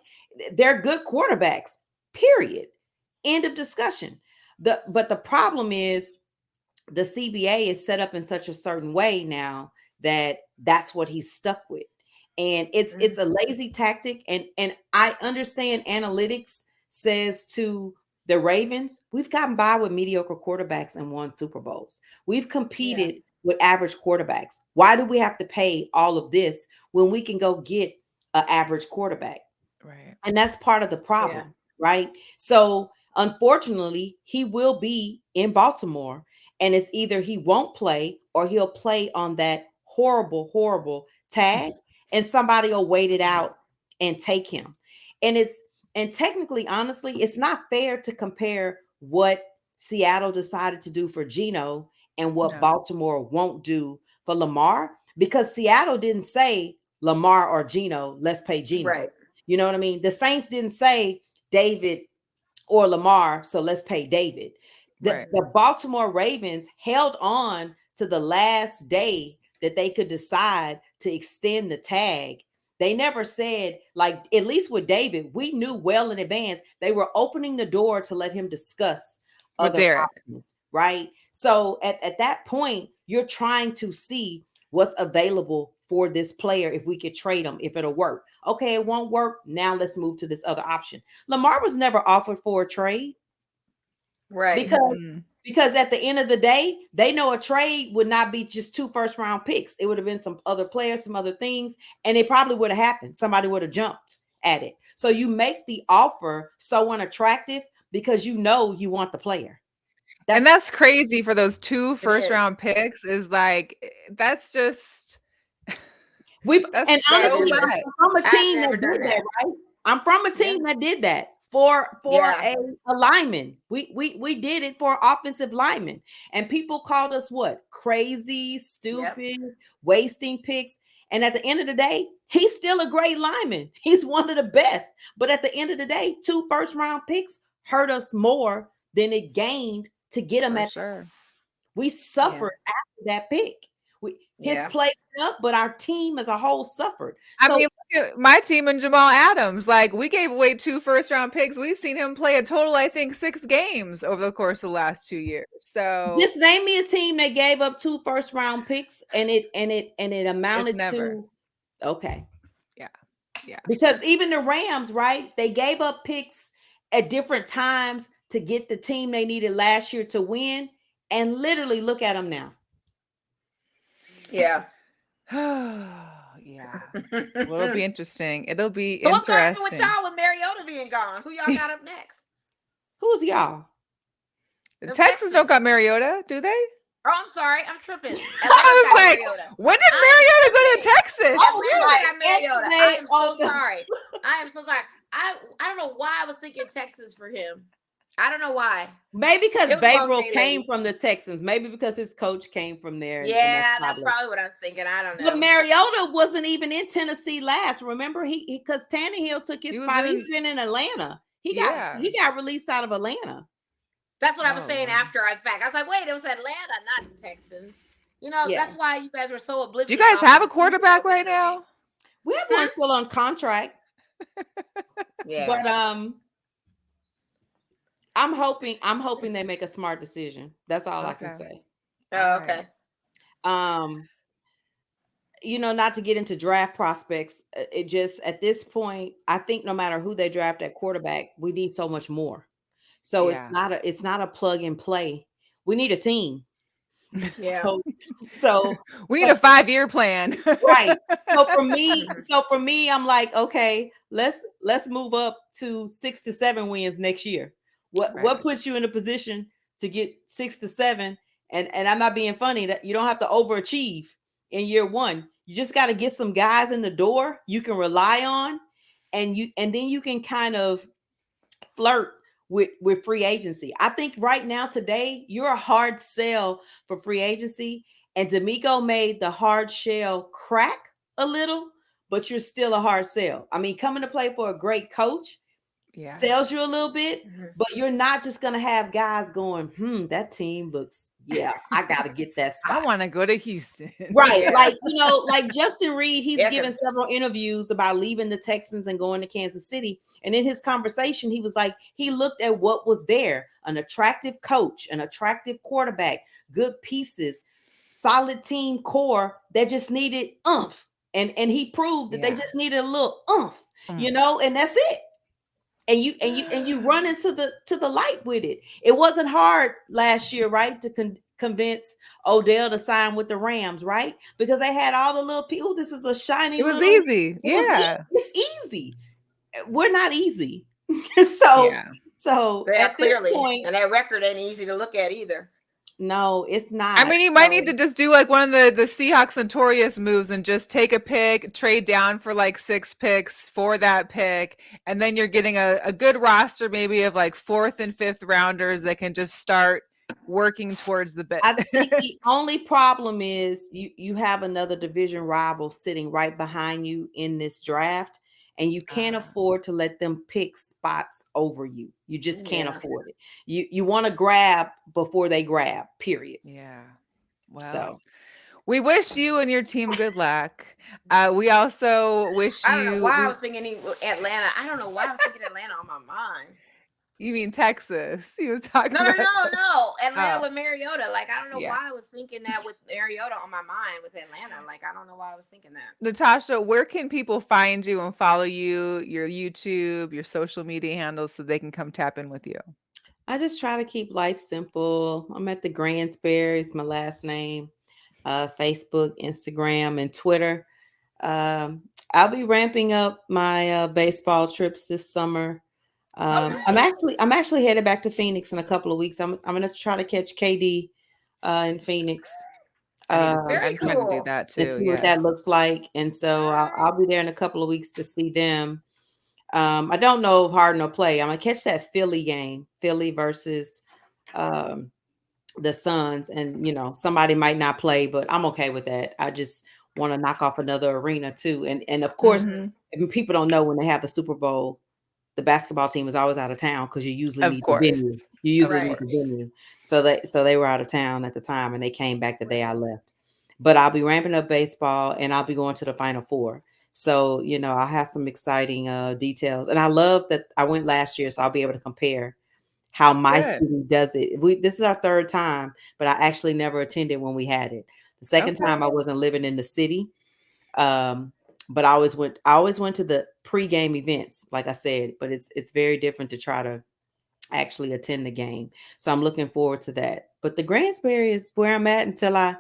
They're good quarterbacks, period. End of discussion. But the problem is the CBA is set up in such a certain way now that that's what he's stuck with. And it's a lazy tactic. And I understand analytics says to the Ravens, we've gotten by with mediocre quarterbacks and won Super Bowls. We've competed with average quarterbacks. Why do we have to pay all of this when we can go get an average quarterback? Right. And that's part of the problem, right? So unfortunately, he will be in Baltimore, and it's either he won't play or he'll play on that horrible tag, and somebody will wait it out and take him. And technically, honestly, it's not fair to compare what Seattle decided to do for Geno and what Baltimore won't do for Lamar, because Seattle didn't say Lamar or Geno, let's pay Geno. Right. You know what I mean? The Saints didn't say David or Lamar, so let's pay David. The Baltimore Ravens held on to the last day that they could decide to extend the tag. They never said, like, at least with David, we knew well in advance they were opening the door to let him discuss With other Derek. options, right? So at that point, you're trying to see what's available for this player, if we could trade him, if it'll work. Okay, it won't work. Now let's move to this other option. Lamar was never offered for a trade. Right. Because at the end of the day, they know a trade would not be just 2 first-round picks. It would have been some other players, some other things, and it probably would have happened. Somebody would have jumped at it. So you make the offer so unattractive because you know you want the player. And that's crazy for those 2 first-round picks. Is like, that's just and honestly, I'm from a team that did that, right? I'm from a team that did that for a lineman. We did it for offensive linemen, and people called us what? Crazy, stupid, wasting picks. And at the end of the day, he's still a great lineman. He's one of the best. But at the end of the day, 2 first-round picks hurt us more than it gained to get him We suffered after that pick. His play up, but our team as a whole suffered. I mean, look at my team and Jamal Adams. Like, we gave away 2 first-round picks. We've seen him play a total, I think, 6 games over the course of the last 2 years. So just name me a team that gave up 2 first-round picks and it amounted to okay. Yeah. Because even the Rams, right? They gave up picks at different times to get the team they needed last year to win, and literally look at them now. Yeah. Yeah. Well, it'll be interesting. It'll be so interesting. What's going on with y'all with Mariota being gone? Who y'all got up next? Who's y'all? The Texans don't got Mariota, do they? Oh, I'm sorry. I'm tripping. I was like, Mariota. When did Mariota go to Texas? Got Mariota. I am so sorry. I am so sorry. I don't know why I was thinking Texas for him. I don't know why. Maybe because Babrill came from the Texans. Maybe because his coach came from there. Yeah, that's probably what I was thinking. I don't know. But Mariota wasn't even in Tennessee last. Remember, because Tannehill took his spot. He's been in Atlanta. He got released out of Atlanta. That's what I was saying after I fact. I was like, wait, it was Atlanta, not the Texans. You know, that's why you guys were so oblivious. Do you guys have a quarterback right now? We have one still on contract. But I'm hoping they make a smart decision. That's all I can say. Oh, okay. You know, not to get into draft prospects, it just at this point, I think no matter who they draft at quarterback, we need so much more. So it's not a plug and play. We need a team. So we need a 5-year plan. Right. So for me, I'm like, okay, let's move up to 6 to 7 wins next year. What puts you in a position to get 6 to 7? And I'm not being funny, that you don't have to overachieve in year 1. You just got to get some guys in the door you can rely on, and then you can kind of flirt with free agency. I think right now today you're a hard sell for free agency, and D'Amico made the hard shell crack a little, but you're still a hard sell. I mean, coming to play for a great coach sells you a little bit, but you're not just going to have guys going, that team looks Yeah, I got to get that I spot. want to go to Houston. Right. Yeah. Like, like Justin Reed, he's Yeah, given 'cause- several interviews about leaving the Texans and going to Kansas City. And in his conversation, he was like, he looked at what was there: an attractive coach, an attractive quarterback, good pieces, solid team core that just needed oomph. And he proved that they Yeah. just needed a little oomph, Mm. and that's it. And you run into the light with it. It wasn't hard last year, right, to convince Odell to sign with the Rams, right? Because they had all the little people. This is a shiny It was little. easy. It was Yeah. it's easy. We're not easy. so Yeah. so yeah, at this clearly. point, And that record ain't easy to look at either. no, it's I not. mean, you might So need to just do like one of the Seahawks notorious moves and just take a pick, trade down for like 6 picks for that pick, and then you're getting a good roster maybe of like 4th and 5th rounders that can just start working towards the bit. I think the only problem is you have another division rival sitting right behind you in this draft, and you can't afford to let them pick spots over you. You just can't Yeah. afford it. You want to grab before they grab, period. Yeah. Well, So we wish you and your team good luck. We also wish I don't know why I you. was thinking Atlanta. I don't know why I was thinking Atlanta on my mind. You mean Texas? He was talking No, no, about. no. Atlanta Oh, with Mariota. Like, I don't know yeah. why I was thinking that with Mariota on my mind with Atlanta. Like, I don't know why I was thinking that. Natasha, where can people find you and follow you, your YouTube, your social media handles, so they can come tap in with you? I just try to keep life simple. I'm at the Gransberry, my last name. Facebook, Instagram, and Twitter. Um, I'll be ramping up my baseball trips this summer. Oh, I'm nice. actually headed back to Phoenix in a couple of weeks. I'm gonna try to catch KD in Phoenix. I need to see. Very I'm trying to do cool. that And too. see what Yes. that looks like. And so All right. I'll be there in a couple of weeks to see them. I don't know if hard no play. I'm gonna catch that Philly game, Philly versus um, the Suns, and somebody might not play, but I'm okay with that. I just want to knock off another arena too. And of course, Mm-hmm. if people don't know, when they have the Super Bowl, the basketball team is always out of town because you usually Of need the venue. course. You Of usually Right. need the course. venue. So they were out of town at the time, and they came back the day I left. But I'll be ramping up baseball, and I'll be going to the Final Four. So I'll have some exciting details, and I love that I went last year, so I'll be able to compare how my Good. city does it. This is our third time, but I actually never attended when we had it. The second Okay. time I wasn't living in the city. But I always went to the pregame events, like I said, but it's very different to try to actually attend the game. So I'm looking forward to that. But the Gransberry is where I'm at until I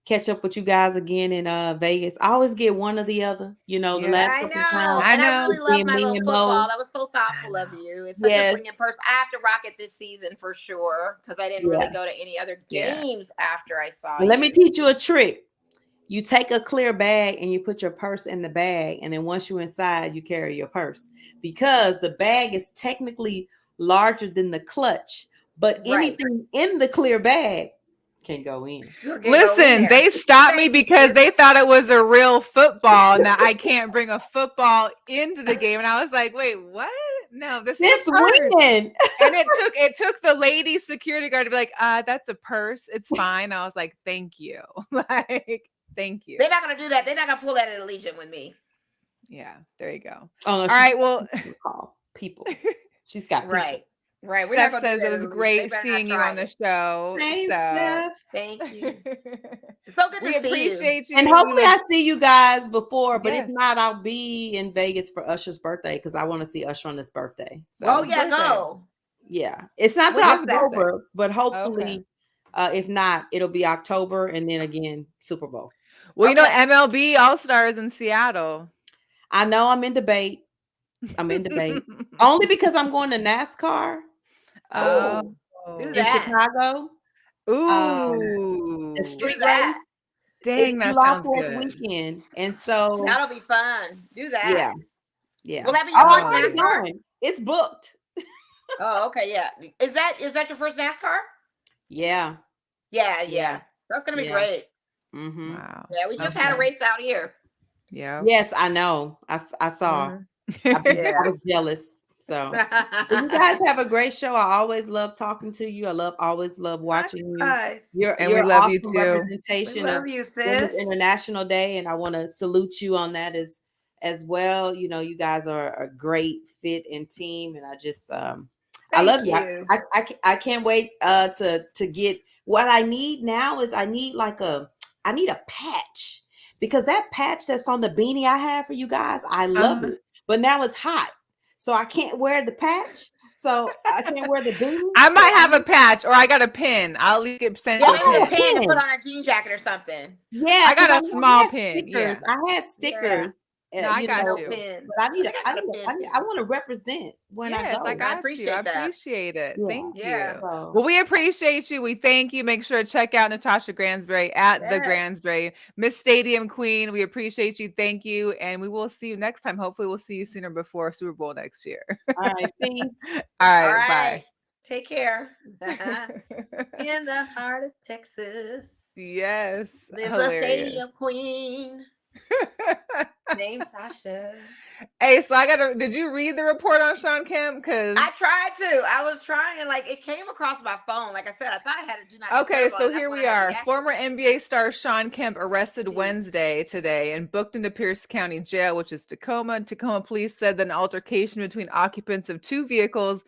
catch up with you guys again in Vegas. I always get one or the other, the Yeah. last I couple of know. times I And I know. really love between my me little and football. Mo. That was so I thoughtful of know. you. It's such a Yes, brilliant person. I have to rock it this season for sure because I didn't really yeah. go to any other Yeah. games after I saw Well, let me you. teach you a trick. You take a clear bag and you put your purse in the bag, and then once you're inside, you carry your purse because the bag is technically larger than the clutch, but Right. anything in the clear bag can go in. You can go in Listen, there. they stopped me Thank because you. they thought it was a real football and that I can't bring a football into the game. And I was like, wait, what? No, this is Since a purse. when? And it took the lady security guard to be like, that's a purse. It's fine. I was like, thank you. Like, thank you. They're not going to do that. They're not going to pull that at Allegiant with me. Yeah, there you go. Oh no, All she's right. Well, call people. She's got people. Right. Right. We're not Steph going to do says it that at was Allegiant. They great better not seeing you try on the it. show. Thanks, So Steph. Thank you. It's so good we to see you. appreciate you. And We hopefully love- I see you guys before, but if Yes. not, I'll be in Vegas for Usher's birthday because I want to see Usher on his birthday. So Oh, Whose yeah, birthday? go. yeah, it's not till When is that? October, but Okay. hopefully, if not, it'll be October and then again Super Bowl. Well, Okay. MLB All Stars in Seattle. I know I'm in debate. Only because I'm going to NASCAR Oh. Do in that. Chicago. The Ooh. Do street race that. is Dang, that July sounds 4th good. weekend, and so That'll be fun. Do that. yeah. Will that be Oh, your I'm first already NASCAR? going. It's booked. Oh, okay, yeah. Is that your first NASCAR? Yeah, Yeah, yeah, yeah. That's gonna be yeah. great. Mm-hmm. Wow. Yeah, we just had a Okay. race out here. Yeah. Yes, I know. I saw. Mhm. I Yeah. was jealous. So well, you guys have a great show. I always love talking to you. Always love watching you. Likewise. And we You're love you awesome too. We representation of love you, Women's sis. International Day, and I want to salute you on that as well. You know, you guys are a great fit and team, and I just I love Thank you. you. I can't wait to get what I need now is I need a patch because that patch that's on the beanie I have for you guys, I love Uh-huh. it. But now it's hot. So I can't wear the patch. So I can't wear the beanie. I So might have a patch or I got a pin. I'll at least get sent Yeah, you a maybe a I pin. pin to put can. on a jean jacket or something. Yeah, I because got a small had pin. stickers. Yeah. I had Yeah. stickers. No, I You got know, No you. pins. but I I need a, think I got a pin too. I want to represent when I Yes, I go. I got you. I appreciate that. appreciate it. Yeah. Thank Yeah. you. So Well, we appreciate you. We thank you. Make sure to check out Natasha Gransberry at the Yes. Gransberry, Miss Stadium Queen. We appreciate you. Thank you. And we will see you next time. Hopefully, we'll see you sooner before Super Bowl next year. all right, peace. All All right. right. Bye. Take care. In the heart of Texas Yes. lives a Hilarious. stadium queen named Tasha. Hey, so did you read the report on Sean Kemp? Because I tried to. I was trying, like it came across my phone. Like I said, I thought I had to do not okay, disturb on so it. That's here when we I had are. reacted. Former NBA star Sean Kemp arrested Jeez. Wednesday today and booked into Pierce County Jail, which is Tacoma. Tacoma police said that an altercation between occupants of two vehicles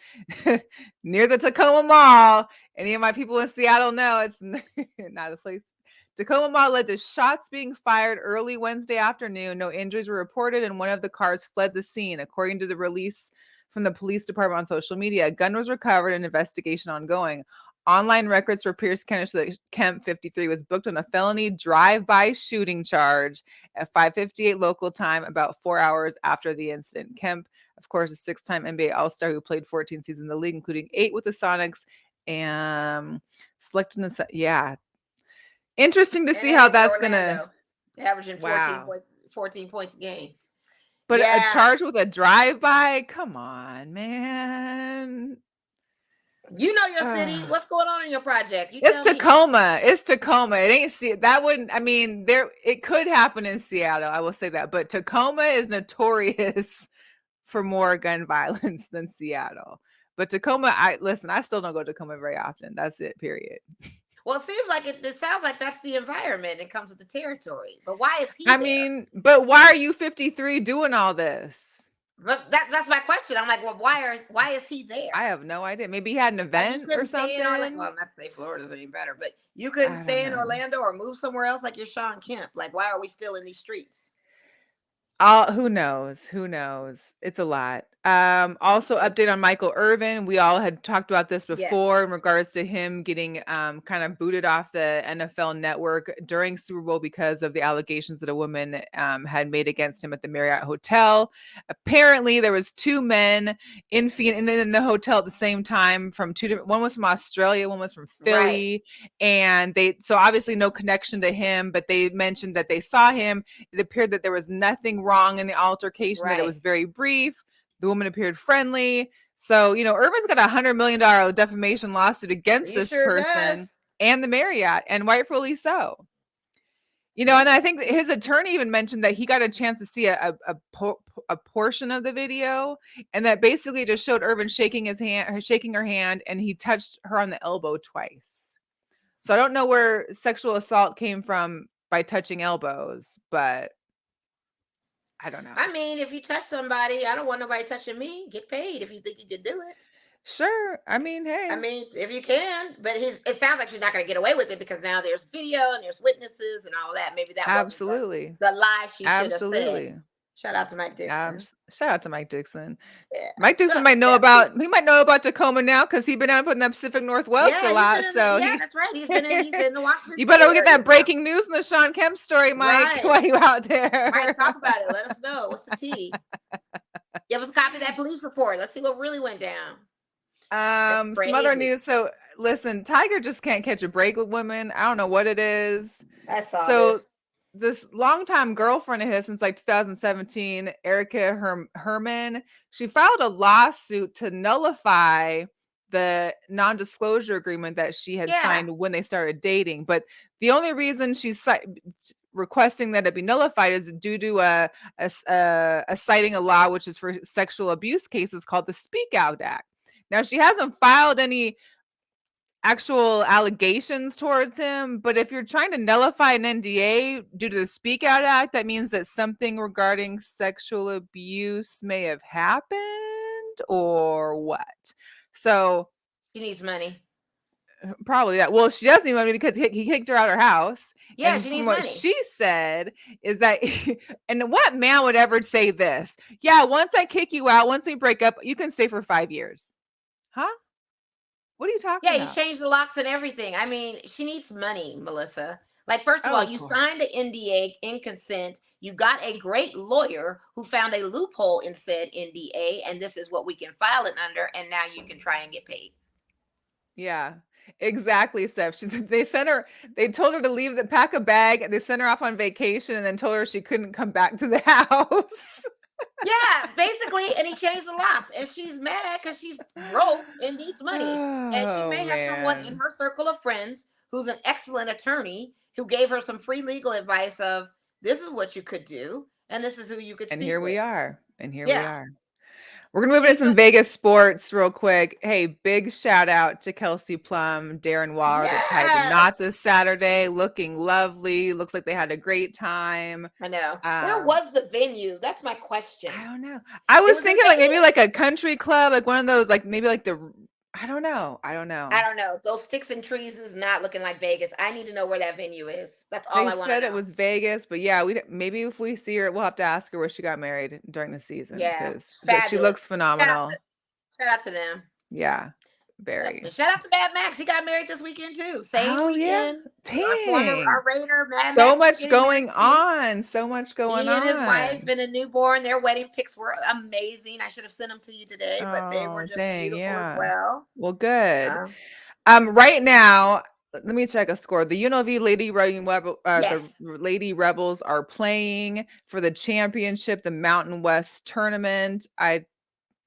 near the Tacoma Mall. Any of my people in Seattle know it's not a place. Tacoma Mall led to shots being fired early Wednesday afternoon. No injuries were reported, and one of the cars fled the scene, according to the release from the police department on social media. A gun was recovered and investigation ongoing. Online records for Pierce County show that Kemp, 53, was booked on a felony drive-by shooting charge at 5:58 local time, about 4 hours after the incident. Kemp, of course, a six-time NBA All-Star who played 14 seasons in the league, including 8 with the Sonics, and selected in the yeah. Interesting to see And how in that's gonna. Orlando, averaging 14 Wow. points, 14 points a game. But a Yeah. charge with a drive-by? Come on, man. You know your city. What's going on in your project? You It's tell me. Tacoma. It's Tacoma. It ain't that wouldn't I mean it could happen in Seattle, I will say that. But Tacoma is notorious for more gun violence than Seattle. But Tacoma, I still don't go to Tacoma very often. That's it, period. Well, it seems like it sounds like that's the environment. It comes with the territory. But why is he I there? mean, but why are you 53 doing all this? But that's my question. I'm like, well, why is he there? I have no idea. Maybe he had an Like, event you or couldn't stay in Orlando. something. Well, not to say Florida's any better, but you couldn't I don't stay in know. Orlando or move somewhere else like you're Sean Kemp. Like, why are we still in these streets? Who knows? Who knows? It's a lot. Also update on Michael Irvin. We all had talked about this before in Yes. regards to him getting kind of booted off the NFL network during Super Bowl because of the allegations that a woman had made against him at the Marriott Hotel. Apparently, there was two men in the hotel at the same time from two different. One was from Australia, one was from Philly, and so obviously no connection to him. But they mentioned that they saw him. It appeared that there was nothing wrong in the altercation, that it was very brief. The woman appeared friendly. So, Irvin's got $100 million defamation lawsuit against this person and the Marriott, and rightfully so. And I think that his attorney even mentioned that he got a chance to see a portion of the video, and that basically just showed Irvin shaking her hand, and he touched her on the elbow twice. So I don't know where sexual assault came from by touching elbows, but I don't know. I mean, if you touch somebody, I don't want nobody touching me. Get paid if you think you could do it. Sure. I mean, hey. I mean, if you can, but it sounds like she's not going to get away with it because now there's video and there's witnesses and all that. Maybe that wasn't the lie she should have said. Shout out to Mike Dixon. Shout out to Mike Dixon. Yeah. Mike Dixon might know about Tacoma now because he's been up in the Pacific Northwest a lot. That's right. He's in the Washington. You better get that breaking news in the Sean Kemp story, Mike, while you out there. Mike, talk about it. Let us know. What's the tea? Give us a copy of that police report. Let's see what really went down. Some other news. So listen, Tiger just can't catch a break with women. I don't know what it is. I saw this longtime girlfriend of his since like 2017, Erica Herman, she filed a lawsuit to nullify the non-disclosure agreement that she had signed when they started dating. But the only reason requesting that it be nullified is due to a citing a law which is for sexual abuse cases called the Speak Out Act. Now, she hasn't filed any actual allegations towards him, but if you're trying to nullify an NDA due to the Speak Out Act, that means that something regarding sexual abuse may have happened or what. So She needs money. probably that. Well, she doesn't need money because he kicked her out of her house. Yeah, And she from needs what money. she said is that, and what man would ever say this? Yeah, once I kick you out, once we break up, you can stay for 5 years. Huh? What are you talking Yeah, he about? changed the locks and everything. I mean, she needs money, Melissa. Like, first of Oh, all, of you course. signed an NDA in consent. You got a great lawyer who found a loophole in said NDA, and this is what we can file it under, and now you can try and get paid. Yeah, exactly, Steph. They told her to leave pack a bag, and they sent her off on vacation and then told her she couldn't come back to the house. Yeah, basically, and he changed the locks, and she's mad because she's broke and needs money. And she Oh, may have someone in man. her circle of friends who's an excellent attorney who gave her some free legal advice of this is what you could do, and this is who you could And speak here we with. are. And here we Yeah. are. We're going to move into some Vegas sports real quick. Hey, big shout out to Kelsey Plum, Darren Waller that tied the knot Yes. this Saturday. Looking lovely. Looks like they had a great time. I know. Where was the venue? That's my question. I don't know. I It was was in thinking like maybe Vegas. like a country club, like one of those, like maybe like I don't know. I don't know. Those sticks and trees is not looking like Vegas. I need to know where that venue is. That's all They I want to said it know. was Vegas, but yeah, maybe if we see her, we'll have to ask her where she got married during the season Yeah, because she looks fabulous. phenomenal. Shout out to them. Yeah, Yep. very. And shout out to Mad Max. He got married this weekend too. Same Oh yeah, weekend. dang. Our Raider Mad So Max is much getting going married too. on. So much going He and his wife on. and a newborn. Their wedding pics were amazing. I should have sent them to you today, but they were Oh, just dang, beautiful as yeah. well. Well, good. Um, Right now, let me check a score. The UNLV the yes. Lady Rebels are playing for the championship, the Mountain West tournament. I'm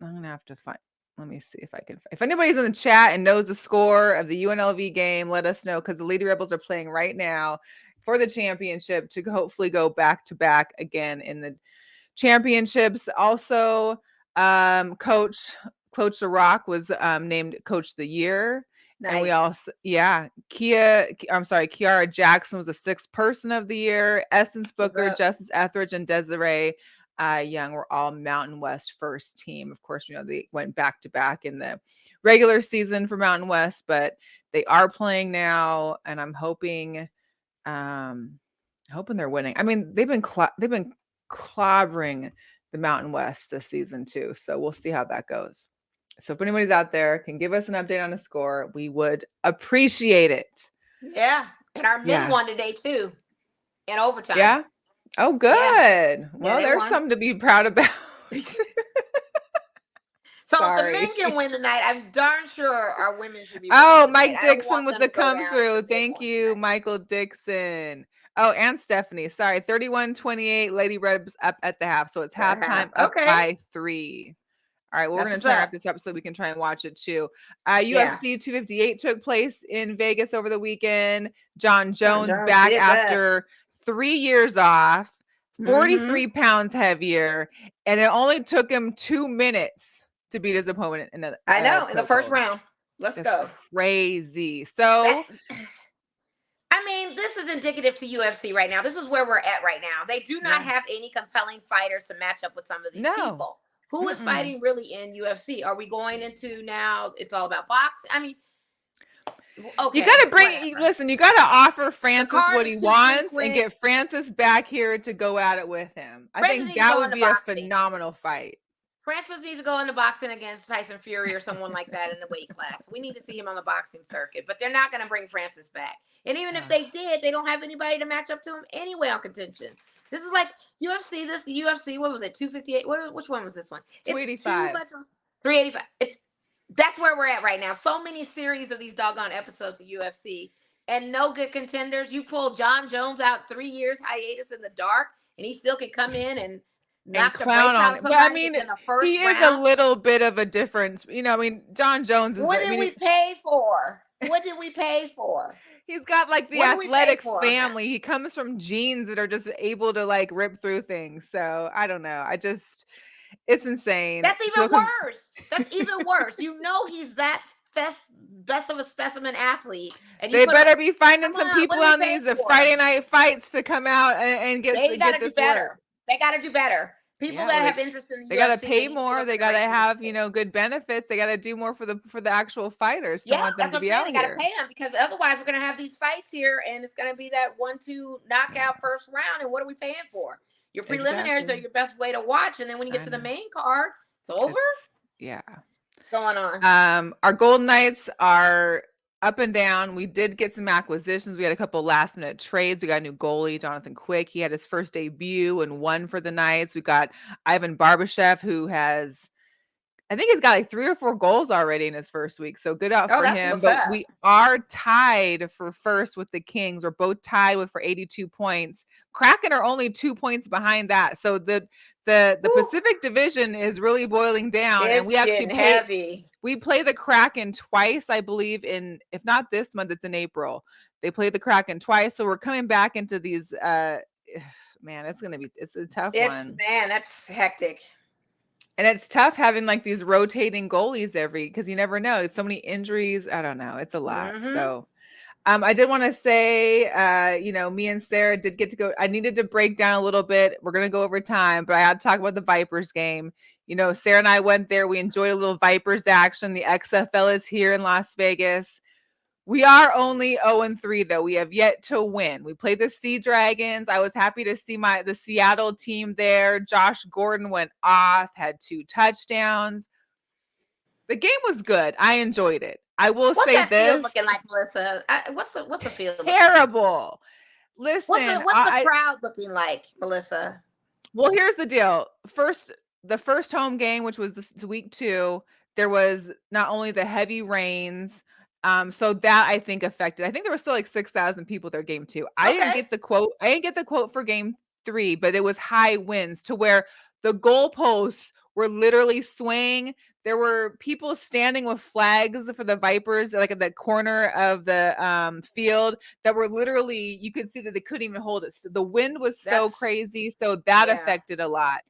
gonna have to find. Let me see if I can. If anybody's in the chat and knows the score of the UNLV game, let us know because the Lady Rebels are playing right now for the championship to hopefully go back to back again in the championships. Also, Coach The Rock was named Coach of the Year. And we Nice. also, Kiara Jackson was the 6th person of the year. Essence Booker, Congrats. Justice Etheridge, and Desiree Young were all Mountain West first team. Of course, they went back to back in the regular season for Mountain West, but they are playing now, and I'm hoping they're winning. I mean, they've been clobbering the Mountain West this season too, so we'll see how that goes. So if anybody's out there can give us an update on the score, we would appreciate it. Yeah. And our men won today too. In overtime. Yeah. Oh, good. Yeah, well, there's something to be proud about. So if the men can win tonight, I'm darn sure our women should be winning. Oh, Mike Dixon with the come through. Thank you, Michael Dixon. Oh, and Stephanie. Sorry, 31-28. Lady Rebs up at the half. So it's halftime up by 3. All right, well, we're going to try to wrap this up so we can try and watch it too. UFC 258 took place in Vegas over the weekend. John Jones back after 3 years off, 43 pounds heavier, and it only took him 2 minutes to beat his opponent in the first round. Let's go. Crazy. So I mean, this is indicative to UFC right now. This is where we're at right now. They do not have any compelling fighters to match up with some of these people. Who is fighting really in UFC? Are we going into now? It's all about boxing. I mean, okay. You got to listen, you got to offer Francis what he wants and get Francis back here to go at it with him. I think that would be a phenomenal fight. Francis needs to go into boxing against Tyson Fury or someone like that in the weight class. We need to see him on the boxing circuit, but they're not going to bring Francis back. And even if they did, they don't have anybody to match up to him anyway on contention. This is like UFC. What was it? 258. Which one was this one? 285. 385. That's where we're at right now. So many series of these doggone episodes of UFC and no good contenders. You pull John Jones out 3 years hiatus in the dark, and he still can come in and knock the brakes out of somebody. But I mean, in the first he round. Is a little bit of a difference. I mean, John Jones is. What did we pay for? What did we pay for? He's got like the What do we pay athletic for him now? family. He comes from genes that are just able to like rip through things. So I don't know. It's insane. That's So even worse. That's even worse. You know he's that best of a specimen athlete, and you they put him. better be finding Come some on, what people are we on paying these for? Friday night fights to come out and They got get to do this work. better. They got to do better. People Yeah, that well, have interest in the they got to UFC, pay need to more. get They on the got to ranks and have, get paid. good benefits. They got to do more for the actual fighters to Yeah, want them that's to what I'm be saying. out They got to here. pay them, because otherwise we're gonna have these fights here, and it's gonna be that 1-2 knockout first round. And what are we paying for? Your preliminaries are Exactly. your best way to watch, and then when you get I to the know. main card, it's over. Yeah. What's going on? Our Golden Knights are up and down. We did get some acquisitions. We had a couple last minute trades. We got a new goalie, Jonathan Quick. He had his first debut and won for the Knights. We got Ivan Barbashev, who I think he's got like 3 or 4 goals already in his first week. So good out for That's him. what's But up. we are tied for first with the Kings. We're both tied for 82 points. Kraken are only 2 points behind that. So the Pacific Division is really boiling down. And we It's actually getting heavy. we play the Kraken twice, I believe, if not this month, it's in April. They play the Kraken twice. So we're coming back into these man, it's a tough one. Man, that's hectic. And it's tough having like these rotating goalies because you never know. It's so many injuries. I don't know. It's a lot. Mhm. So I did want to say, me and Sarah did get to go. I needed to break down a little bit. We're going to go over time, but I had to talk about the Vipers game. Sarah and I went there. We enjoyed a little Vipers action. The XFL is here in Las Vegas. We are only 0-3, though. We have yet to win. We played the Sea Dragons. I was happy to see the Seattle team there. Josh Gordon went off, had 2 touchdowns. The game was good. I enjoyed it. I will What's say that field this. looking like, Melissa? What's the field? Terrible. Listen, What's the crowd looking like, Melissa? Well, here's the deal. The first home game, which was week 2, there was not only the heavy rains, so that I think affected. I think there was still like 6,000 people there game 2. I didn't get the quote. I didn't get the quote for game 3, but it was high winds to where the goalposts were literally swaying. There were people standing with flags for the Vipers, like at the corner of the field, that were literally, you could see that they couldn't even hold it. So the wind was so crazy, so that affected a lot.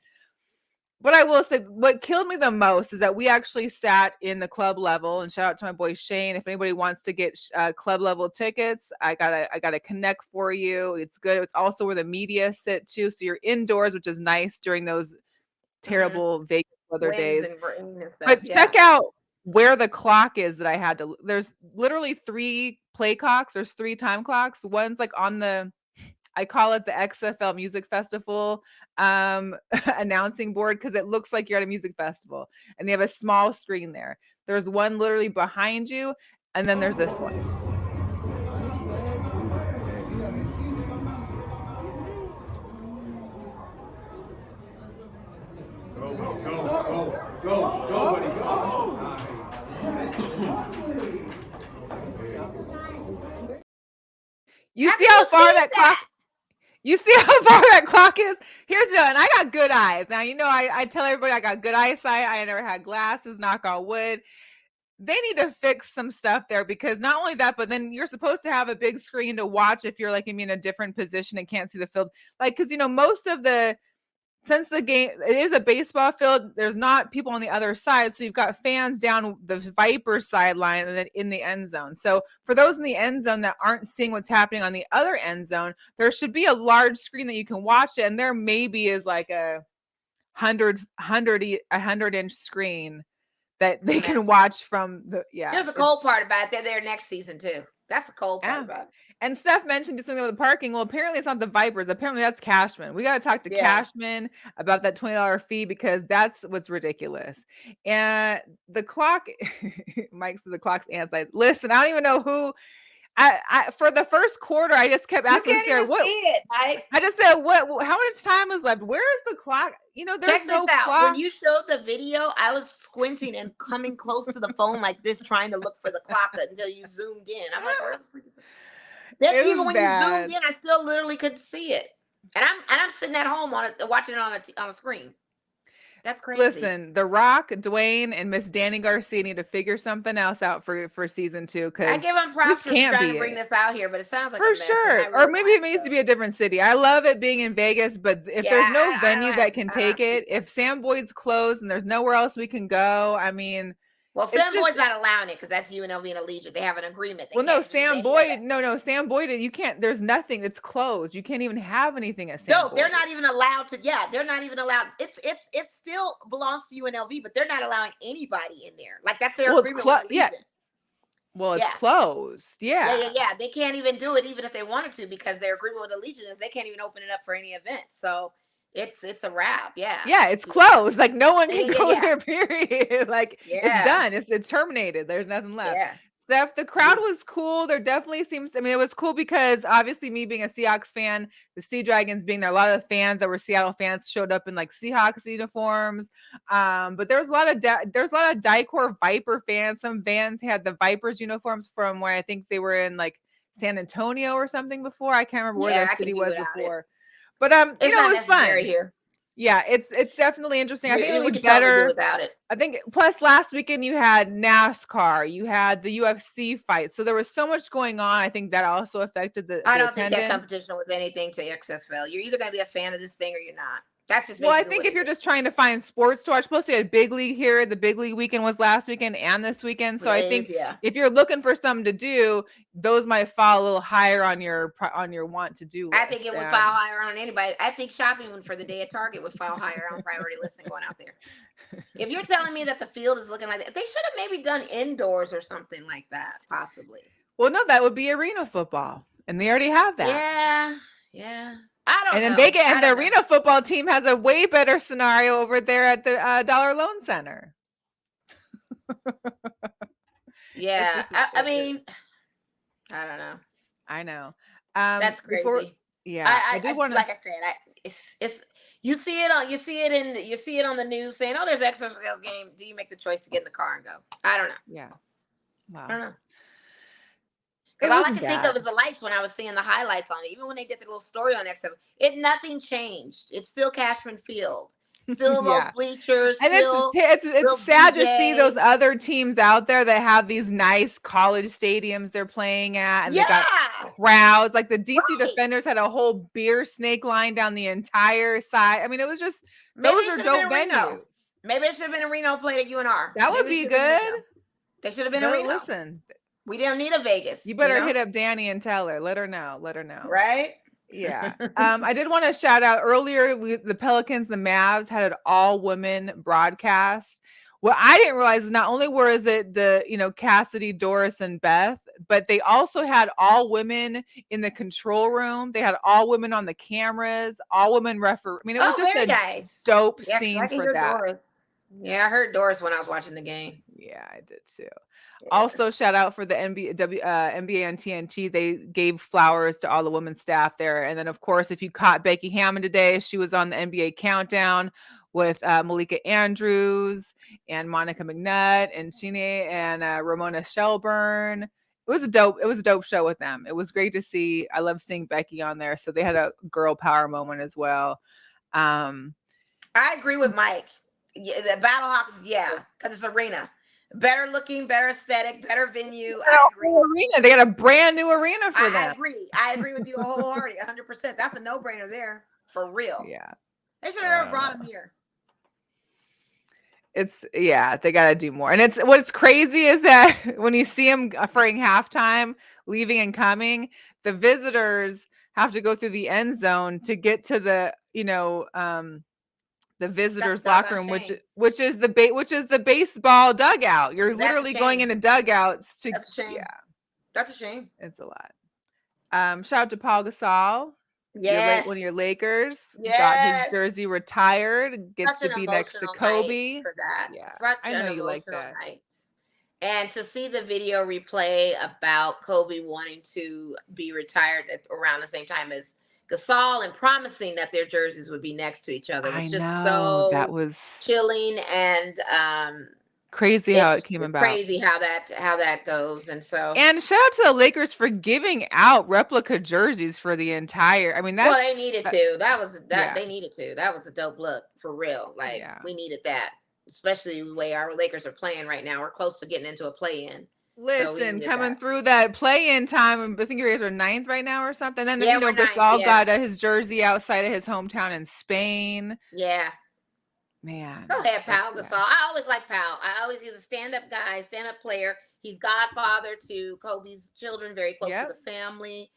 But I will say, what killed me the most is that we actually sat in the club level. And shout out to my boy Shane. If anybody wants to get club level tickets, I got a connect for you. It's good. It's also where the media sit too, so you're indoors, which is nice during those terrible Vegas weather days. And rain and stuff. But check out where the clock is that I had to. There's literally 3 play clocks. There's 3 time clocks. One's like on I call it the XFL Music Festival announcing board, because it looks like you're at a music festival, and they have a small screen there. There's one literally behind you, and then there's this one. Go, buddy, go. You see how far that clock? You see how far that clock is? Here's the deal, and I got good eyes. Now, I tell everybody I got good eyesight. I never had glasses, knock on wood. They need to fix some stuff there, because not only that, but then you're supposed to have a big screen to watch if you're like in a different position and can't see the field. Like, because, most of since the game, it is a baseball field, there's not people on the other side. So you've got fans down the Vipers sideline and then in the end zone. So for those in the end zone that aren't seeing what's happening on the other end zone, there should be a large screen that you can watch it. And there maybe is like a 100-inch screen that they can watch from the, Here's the cold part about it. They're there next season too. That's the cold part about it. And Steph mentioned just something with the parking. Well, apparently it's not the Vipers. Apparently that's Cashman. We got to talk to Cashman about that $20 fee, because that's what's ridiculous. And the clock, Mike said the clock's anti. Listen, I don't even know who. I for the first quarter, I just kept asking Sarah, "What?" See it, Mike. I just said, "What? How much time is left? Where is the clock?" There's Check no this out. clock. When you showed the video, I was squinting and coming close to the phone like this, trying to look for the clock until you zoomed in. I'm like, where the freak is it? That's even when you zoomed in, I still literally couldn't see it. And I'm sitting at home watching it on a screen. That's crazy. Listen, The Rock, Dwayne, and Miss Danny Garcia need to figure something else out for season 2 I because give them this props for can't trying to be bring it. this out here, but it sounds like For a mess, and I sure. Or really maybe want it needs to be a different city. I love it being in Vegas, but if Yeah, there's no I don't venue have. that can I don't. take it, if Sam Boyd's closed and there's nowhere else we can go, I mean, Well, it's Sam just Boyd's not allowing it because that's UNLV and Allegiant. They have an agreement. They well, no, can't use Sam any of Boyd, it. no, Sam Boyd, you can't. There's nothing. It's closed. You can't even have anything at Sam No, they're Boyd. not even allowed to. Yeah, they're not even allowed. It still belongs to UNLV, but they're not allowing anybody in there. Like that's their Well, it's agreement with yeah. Allegiant. Well, it's Yeah. closed. Yeah, Yeah. yeah, yeah. They can't even do it even if they wanted to because their agreement with Allegiant is they can't even open it up for any event. So it's a wrap. Yeah. Yeah, it's Yeah. closed. Like no one Yeah, can yeah, go yeah. there, period. Like it's Yeah. done. It's terminated. There's nothing left. Yeah. Steph, the crowd was cool. There definitely seems, I mean, it was cool because obviously me being a Seahawks fan, the Sea Dragons being there, a lot of the fans that were Seattle fans showed up in like Seahawks uniforms. But there's a lot of Dicor Viper fans. Some fans had the Vipers uniforms from where I think they were in like San Antonio or something before. I can't remember where Yeah, their I can city do was without it. before. But It's it not was necessary fun. here. Yeah, it's definitely interesting. I think it'll We be can totally do better. without it. I think plus last weekend you had NASCAR, you had the UFC fight. So there was so much going on. I think that also affected I the don't think that attendance. competition was anything to XFL. You're either going to be a fan of this thing or you're not. That's just Well, I basically think what if it you're is. just trying to find sports to watch, supposed to have Big League here. The Big League weekend was last weekend and this weekend. So I think Yeah. if you're looking for something to do, those might fall a little higher on your want to do list. I think it would file higher on anybody. I think shopping for the day at Target would file higher on priority list than going out there. If you're telling me that the field is looking like that, they should have maybe done indoors or something like that, possibly. Well, no, that would be arena football, and they already have that. Yeah, yeah. I don't And then know. the arena football team has a way better scenario over there at the Dollar Loan Center. Yeah, I mean, I don't know. I know. That's crazy. I did want to. Like I said, it's you see it on the news saying, "Oh, there's XFL game." Do you make the choice to get in the car and go? I don't know. Yeah. Wow. I don't know. Because all I could think of is the lights when I was seeing the highlights on it. Even when they did the little story on XFL, nothing changed. It's still Cashman Field. Still those bleachers. And it's sad to see those other teams out there that have these nice college stadiums they're playing at, and they got crowds. Like the DC Defenders had a whole beer snake line down the entire side. I mean, it was just those are dope venues. Maybe it should have been a Reno played at UNR. That would be good. They should have been a Reno. Listen, we don't need a Vegas. You better hit up Danny and tell her. Let her know. Right? Yeah. I did want to shout out earlier, the Pelicans, the Mavs had an all-women broadcast. What I didn't realize is not only was it Cassidy, Doris, and Beth, but they also had all women in the control room. They had all women on the cameras, all women referee. I mean, it was just a dope scene for that. Doris. Yeah, I heard Doris when I was watching the game. Yeah, I did too. Yeah. Also, shout out for the NBA on TNT. They gave flowers to all the women's staff there. And then, of course, if you caught Becky Hammond today, she was on the NBA Countdown with Malika Andrews and Monica McNutt and Chine and Ramona Shelburne. It was a dope show with them. It was great to see. I love seeing Becky on there. So they had a girl power moment as well. I agree with Mike. Yeah, the Battlehawks, because it's arena. Better looking, better aesthetic, better venue. I agree. Arena. They got a brand new arena for them. I agree with you wholeheartedly, 100%. That's a no-brainer there, for real. Yeah. They should have brought him here. They got to do more. And what's crazy is that when you see them offering halftime, leaving and coming, the visitors have to go through the end zone to get to the visitors locker room, which is the baseball dugout. You're literally going into dugouts to. That's a shame. Yeah, that's a shame. It's a lot. Shout out to Paul Gasol. Yes, one of your Lakers got his jersey retired. Gets to be next to Kobe. For that, yeah, I know you like that. And to see the video replay about Kobe wanting to be retired around the same time as Gasol and promising that their jerseys would be next to each other. It's just so that was chilling and Crazy how it It's came about. crazy how that goes. And so, And shout out to the Lakers for giving out replica jerseys for the entire. I mean, well, they that's needed to. yeah, They needed to. That was a dope look for real. Like yeah. we needed that, especially the way our Lakers are playing right now. We're close to getting into a play-in, so we Listen, needed coming that. through that play-in time, I think you guys are ninth right now or something. Then Yeah, we're ninth. Gasol Yeah, got his jersey outside of his hometown in Spain. yeah. Man, Go ahead, that's Pau Gasol. yeah. I always like Pau. He's a stand-up guy, stand-up player. He's godfather to Kobe's children, very close to Yep. the family.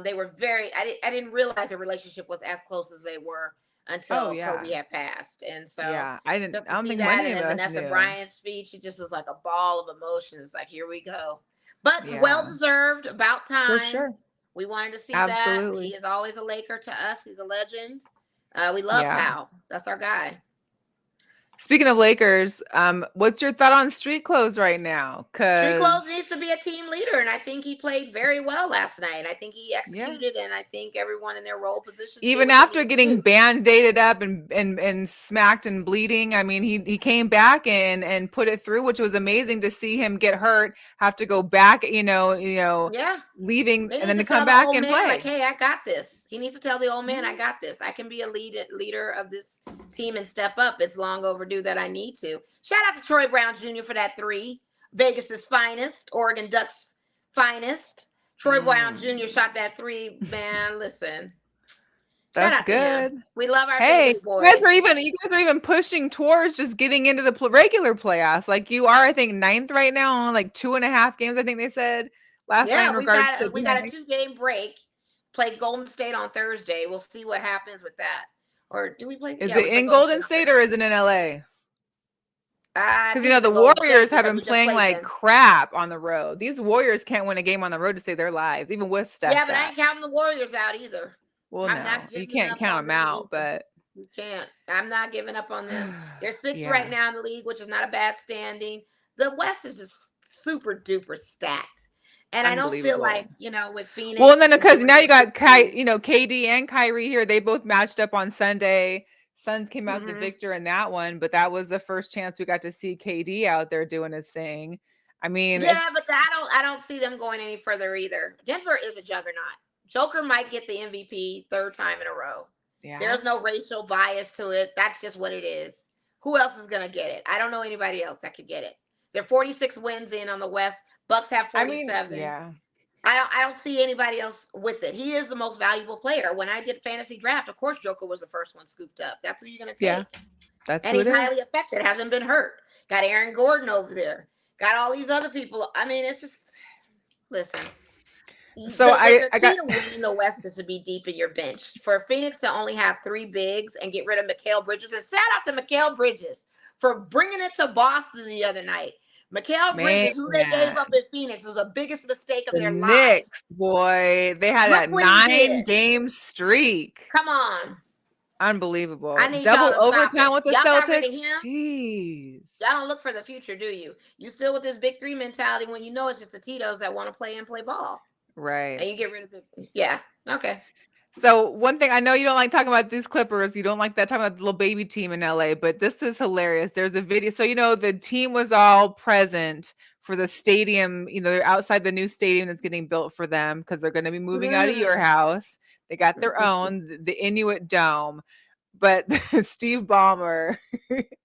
They were very. I didn't realize their relationship was as close as they were Oh until yeah, Kobe had passed, and so yeah. I didn't. just I to don't see think that, many and of then us Vanessa knew. Bryant's speech, it just was like a ball of emotions. Like here we go, but well Yeah, deserved. About for time. sure. We wanted to see that. He Absolutely. is always a Laker to us. He's a legend. We love Yeah. Pau. That's our guy. Speaking of Lakers, what's your thought on street clothes right now? Street Clothes needs to Cause be a team leader, and I think he played very well last night. I think he yeah, executed, and I think everyone in their role positions did even what they after needed to getting do. band-aided up and smacked and bleeding, I mean, he came back and put it through, which was amazing to see him get hurt, have to go back, Yeah, leaving, they and need then to to come tell the back old and man, like, play. "Hey, I got this." He needs to tell the old man, "I Mhm. got this. I can be a leader of this team and step up. It's long overdue that I need to." Shout out to Troy Brown Jr. for that three. Vegas's finest, Oregon Ducks finest. Troy Brown Jr. Mm. shot that three. Man, listen. Shout That's out to him. good. We love our Hey, Vegas boys. you guys are even pushing towards just getting into the regular playoffs. Like you are, I think, ninth right now, on like 2.5 games. I think they said last night in Yeah, regards to. we got a 2 game break. Play Golden State on Thursday. We'll see what happens with that. Or do we play? Is Yeah, it we play in Golden State Golden on State or Thursday. is it in LA? I Because think it's the in Golden Warriors State have because been we just playing played like them. crap on the road. These Warriors can't win a game on the road to save their lives, even with Steph Yeah, but I back. ain't counting the Warriors out either. Well, I'm not no, you giving can't up count on them them out, either. but You can't. I'm not giving up on them. They're sixth right yeah, now in the league, which is not a bad standing. The West is just super duper stacked. And I don't feel unbelievable. like, with Well, and Phoenix then because now you enjoying got victory. KD and Kyrie here. They both matched up on Sunday. Suns came out the Mhm. victor in that one, but that was the first chance we got to see KD out there doing his thing. I mean, Yeah, but it's I don't see them going any further either. Denver is a juggernaut. Joker might get the MVP third time in a row. yeah. There's no racial bias to it. That's just what it is. Who else is gonna get it? I don't know anybody else that could get it. They're 46 wins in on the West. Bucks have I mean, 47. yeah, I don't see anybody else with it. He is the most valuable player. When I did fantasy draft, of course Joker was the first one scooped up. That's who you're gonna yeah. take. That's And who it he's highly is. effective. Hasn't been hurt. Got Aaron Gordon over there. Got all these other people. I mean, it's just listen. So The I key got to winning the West is to be deep in your bench. For Phoenix to only have three bigs and get rid of Mikal Bridges, and shout out to Mikal Bridges for bringing it to Boston the other night. Mikal man. Bridges, who they gave up in Phoenix, was the biggest mistake of The their lives. Knicks, boy, they had Look that what he did. 9-game streak. Come on. I Unbelievable. need y'all Double to stop overtime it. with the Y'all got rid of Celtics. him. Jeez. Y'all don't look for the future, do you? You still with this big three mentality when you know it's just the Tito's that want to play ball. Right. And you get rid of it. Yeah. Okay. So one thing, I know you don't like talking about these Clippers. You don't like that talking about the little baby team in LA, but this is hilarious. There's a video. So, the team was all present for the stadium, they're outside the new stadium that's getting built for them because they're going to be moving out of your house. They got their own, the Inuit Dome. But Steve Ballmer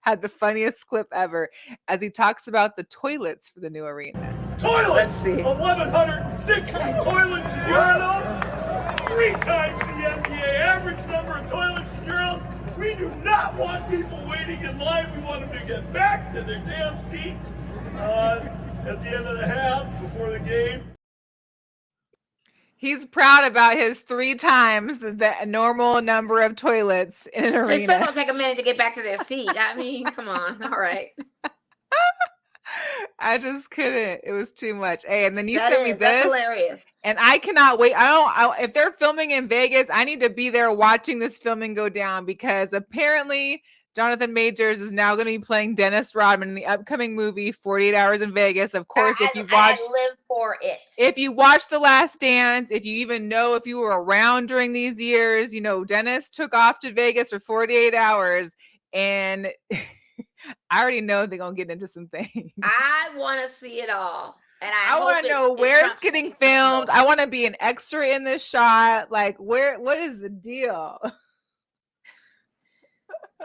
had the funniest clip ever as he talks about the toilets for the new arena. Toilets! Let's see. 1,160 toilets and urinals. 3 times the NBA average number of toilets and urinals. We do not want people waiting in line. We want them to get back to their damn seats at the end of the half before the game. He's proud about his 3 times the normal number of toilets in an It's still arena. gonna take a minute to get back to their seat. I mean, come on. All right. I just couldn't. It was too much. Hey, and then you That's sent me this, hilarious. and I cannot wait. If they're filming in Vegas, I need to be there watching this filming go down because apparently Jonathan Majors is now going to be playing Dennis Rodman in the upcoming movie 48 Hours in Vegas. Of course, I live for it. if you watch The Last Dance, if you even know if you were around during these years, Dennis took off to Vegas for 48 hours and I already know they're gonna get into some things. I want to see it all, and I I hope want to know it where it's trumps getting Game of filmed. Thrones. I want to be an extra in this shot. Like, what is the deal?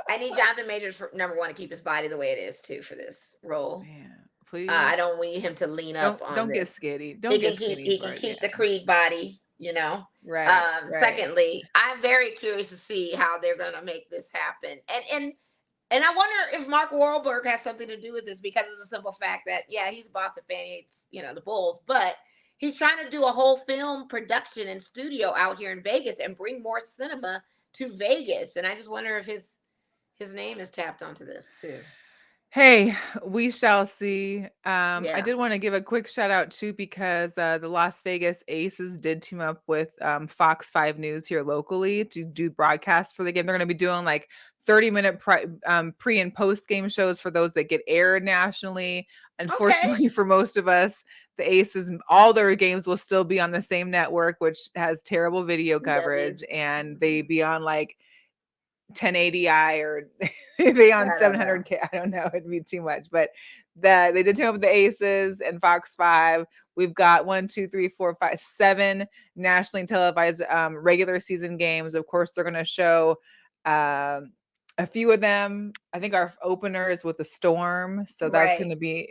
I need Jonathan Majors for number one to keep his body the way it is too for this role. Man, please I don't need him to lean up on don't get this. skinny. He Don't can get keep skinny he for can it. keep the Yeah. Creed body, you know. Right. Right. Secondly, I'm very curious to see how they're gonna make this happen. And I wonder if Mark Wahlberg has something to do with this because of the simple fact that yeah, he's a Boston fan, he hates, the Bulls, but he's trying to do a whole film production and studio out here in Vegas and bring more cinema to Vegas. And I just wonder if his name is tapped onto this too. Hey, we shall see. I Yeah. did want to give a quick shout out too because the Las Vegas Aces did team up with Fox 5 News here locally to do broadcasts for the game. They're going to be doing like 30-minute pre and post game shows for those that get aired nationally. Unfortunately, for most of us, the Aces, all their games will still be on the same network, which has terrible video coverage, and they be on like 1080i or they on 700K. I don't know. It'd be too much. But they did team up with the Aces and Fox 5. We've got 7 nationally televised regular season games. Of course, they're going to show a few of them. I think our opener is with the Storm, so that's going to be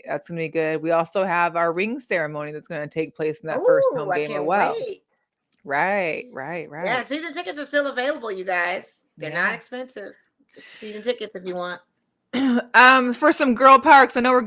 good. We also have our ring ceremony that's going to take place in that first home game as well. Wait. Right. Yeah, season tickets are still available, you guys. They're not expensive. Season tickets if you want. For some girl power, because I know we're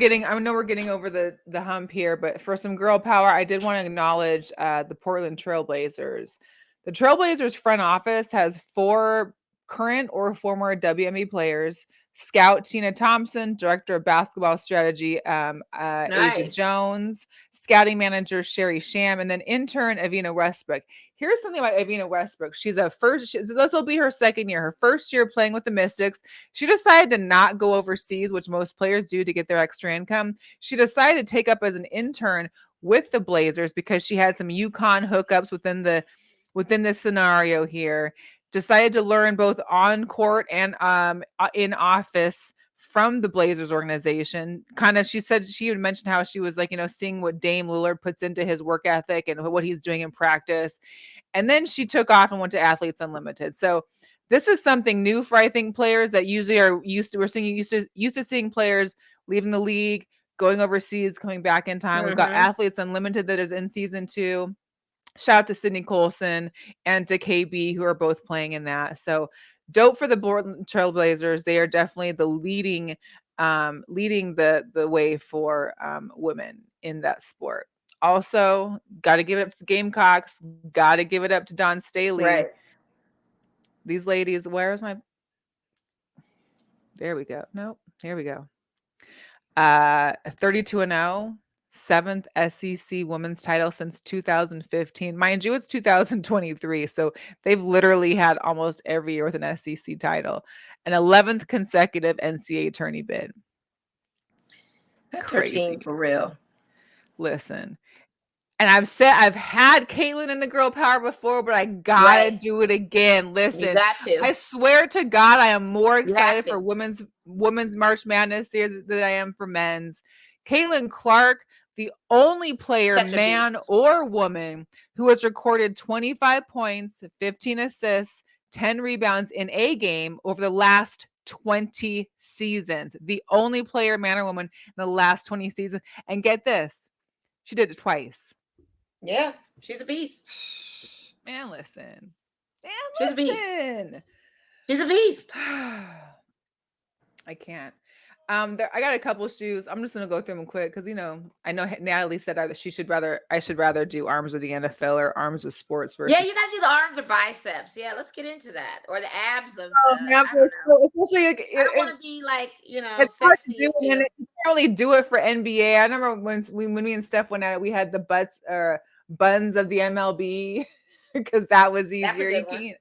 getting over the hump here, but for some girl power, I did want to acknowledge the Portland Trailblazers. The Trailblazers front office has 4 current or former WNBA players: scout Tina Thompson, director of basketball strategy Asia Jones, scouting manager Sherry Sham, and then intern Avina Westbrook. Here's something about Avina Westbrook. This will be her second year. Her first year playing with the Mystics. She decided to not go overseas, which most players do to get their extra income. She decided to take up as an intern with the Blazers because she had some UConn hookups within this scenario here. Decided to learn both on court and in office from the Blazers organization. She said she had mentioned how she was like, seeing what Dame Lillard puts into his work ethic and what he's doing in practice. And then she took off and went to Athletes Unlimited. So this is something new for, I think, players that usually are used to seeing players leaving the league, going overseas, coming back in time. We've got Athletes Unlimited that is in season 2. Shout out to Sydney Colson and to KB, who are both playing in that. So dope for the Portland Trailblazers. They are definitely the leading the way for women in that sport. Also, got to give it up to the Gamecocks. Got to give it up to Dawn Staley. Right. These ladies, where's my... There we go. Nope. Here we go. 32-0. 7th SEC women's title since 2015. Mind you, it's 2023, so they've literally had almost every year with an SEC title. An 11th consecutive NCAA tourney bid. That's crazy. Her team for real. Listen, and I've had Caitlin in the girl power before, but I gotta do it again. Listen, you got to. I swear to God, I am more excited for women's March Madness here than I am for men's. Caitlin Clark, the only player, man or woman, who has recorded 25 points, 15 assists, 10 rebounds in a game over the last 20 seasons. The only player, man or woman, in the last 20 seasons. And get this, she did it twice. Yeah, she's a beast. Man, listen. She's a beast. She's a beast. I can't. I got a couple shoes. I'm just gonna go through them quick because I know Natalie said I should rather do arms of the NFL or arms of sports versus. Yeah, you gotta do the arms or biceps. Yeah, let's get into that, or the abs of. I don't know. Especially I don't want to be like it's hard to do, and you can't really do it for NBA. I remember when me and Steph went at it, we had the buns of the MLB because that was easier. That's a good one.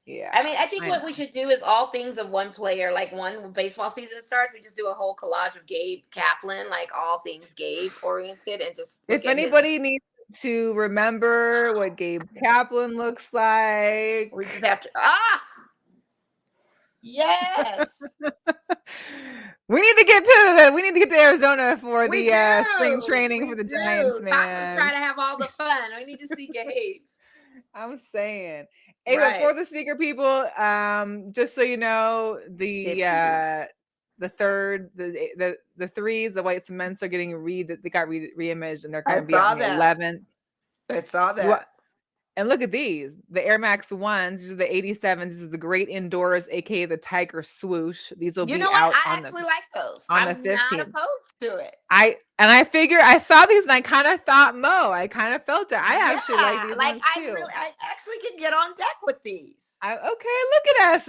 Yeah. I mean, I think what we should do is all things of one player. Like when baseball season starts, we just do a whole collage of Gabe Kaplan, like all things Gabe oriented, and just. If anybody needs to remember what Gabe Kaplan looks like, we just have to. Yes. We need to get to Arizona for We the spring do. training We for the do. Giants, Tasha's man. trying to have all the fun. We need to see Gabe. I'm saying. Hey, but for Right. the sneaker people, just so you know, Yes, the third, the threes, the white cements are getting they got reimaged, and they're I going to be out saw on the that. 11th. I saw You wa- that. And look at these, the Air Max 1s. These are the 87s. This is the Great Indoors, aka the Tiger Swoosh. These will You be know what? out I actually like those. on the I'm not 15th. opposed to it. I figured I saw these and I kind of thought Mo. I kind of felt it. I actually like Yeah, these like ones too. I actually can get on deck with these. Okay, look at us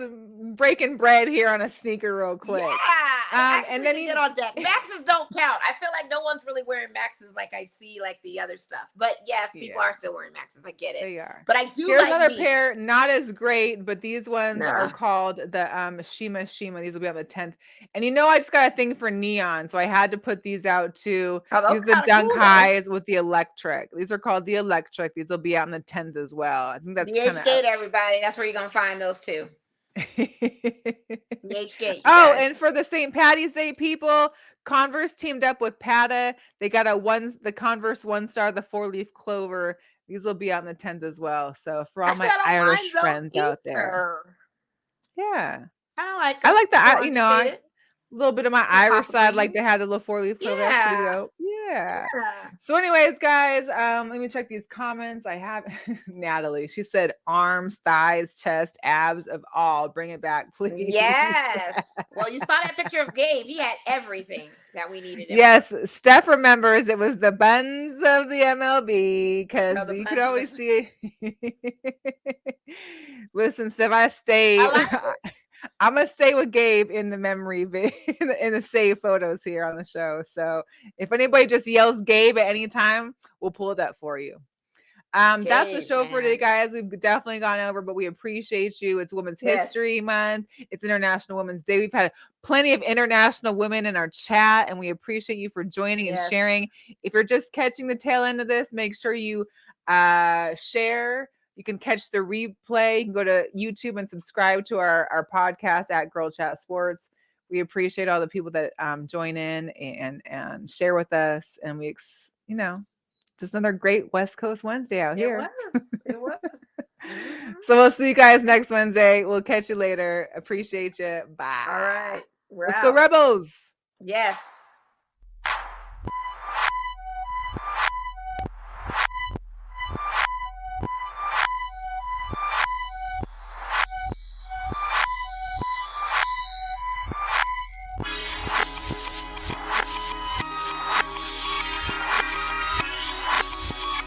breaking bread here on a sneaker real Yeah, quick. I And actually then can get on deck. Maxes don't count. I feel like no one's really wearing Maxes like I see like the other stuff. But yes, people Yeah, are still wearing Maxes. I get it. they are. But I do Here's like another these. pair, not as great, but these ones are Nah. called the Shima. These will be on the 10th. And I just got a thing for neon, so I had to put these out too. Oh, those These are are the kind of Dunk cool though. Highs with the electric. These are called the electric. These will be out on the 10th as well. I think that's The kind H of Gate, everybody. That's where you're gonna find those too. The H Gate, you Oh, guys. and for the St. Patty's Day people, Converse teamed up with Pata. They got the Converse 1 Star, the 4-leaf clover. These will be on the 10th as well. So for all Actually, my I don't mind Irish those friends out there, either. yeah, Kind of like I them. like that. Fun A fit. little bit of my Little Irish pop of side, like green. they had the little 4-leaf clover. That's pretty Yeah. dope. Yeah. Yeah. So, anyways, guys, let me check these comments. I have Natalie. She said arms, thighs, chest, abs of all. Bring it back, please. Yes. Well, you saw that picture of Gabe. He had everything that we needed. Yes, Steph remembers it was the buns of the MLB because the you could buns of always see. Listen, Steph, I'm gonna stay with Gabe in the memory in the save photos here on the show. So if anybody just yells Gabe at any time, we'll pull it up for you. That's the Gabe, show for today, man. guys. We've definitely gone over, but we appreciate you. It's Women's Yes. History Month. It's International Women's Day. We've had plenty of international women in our chat, and we appreciate you for joining and Yes. sharing. If you're just catching the tail end of this, make sure you share. You can catch the replay. You can go to YouTube and subscribe to our podcast at Girl Chat Sports. We appreciate all the people that join in and share with us, and just another great West Coast Wednesday out here. It was. Mm-hmm. So we'll see you guys next Wednesday. We'll catch you later. Appreciate you. Bye. All right. Let's go, Rebels. Yes.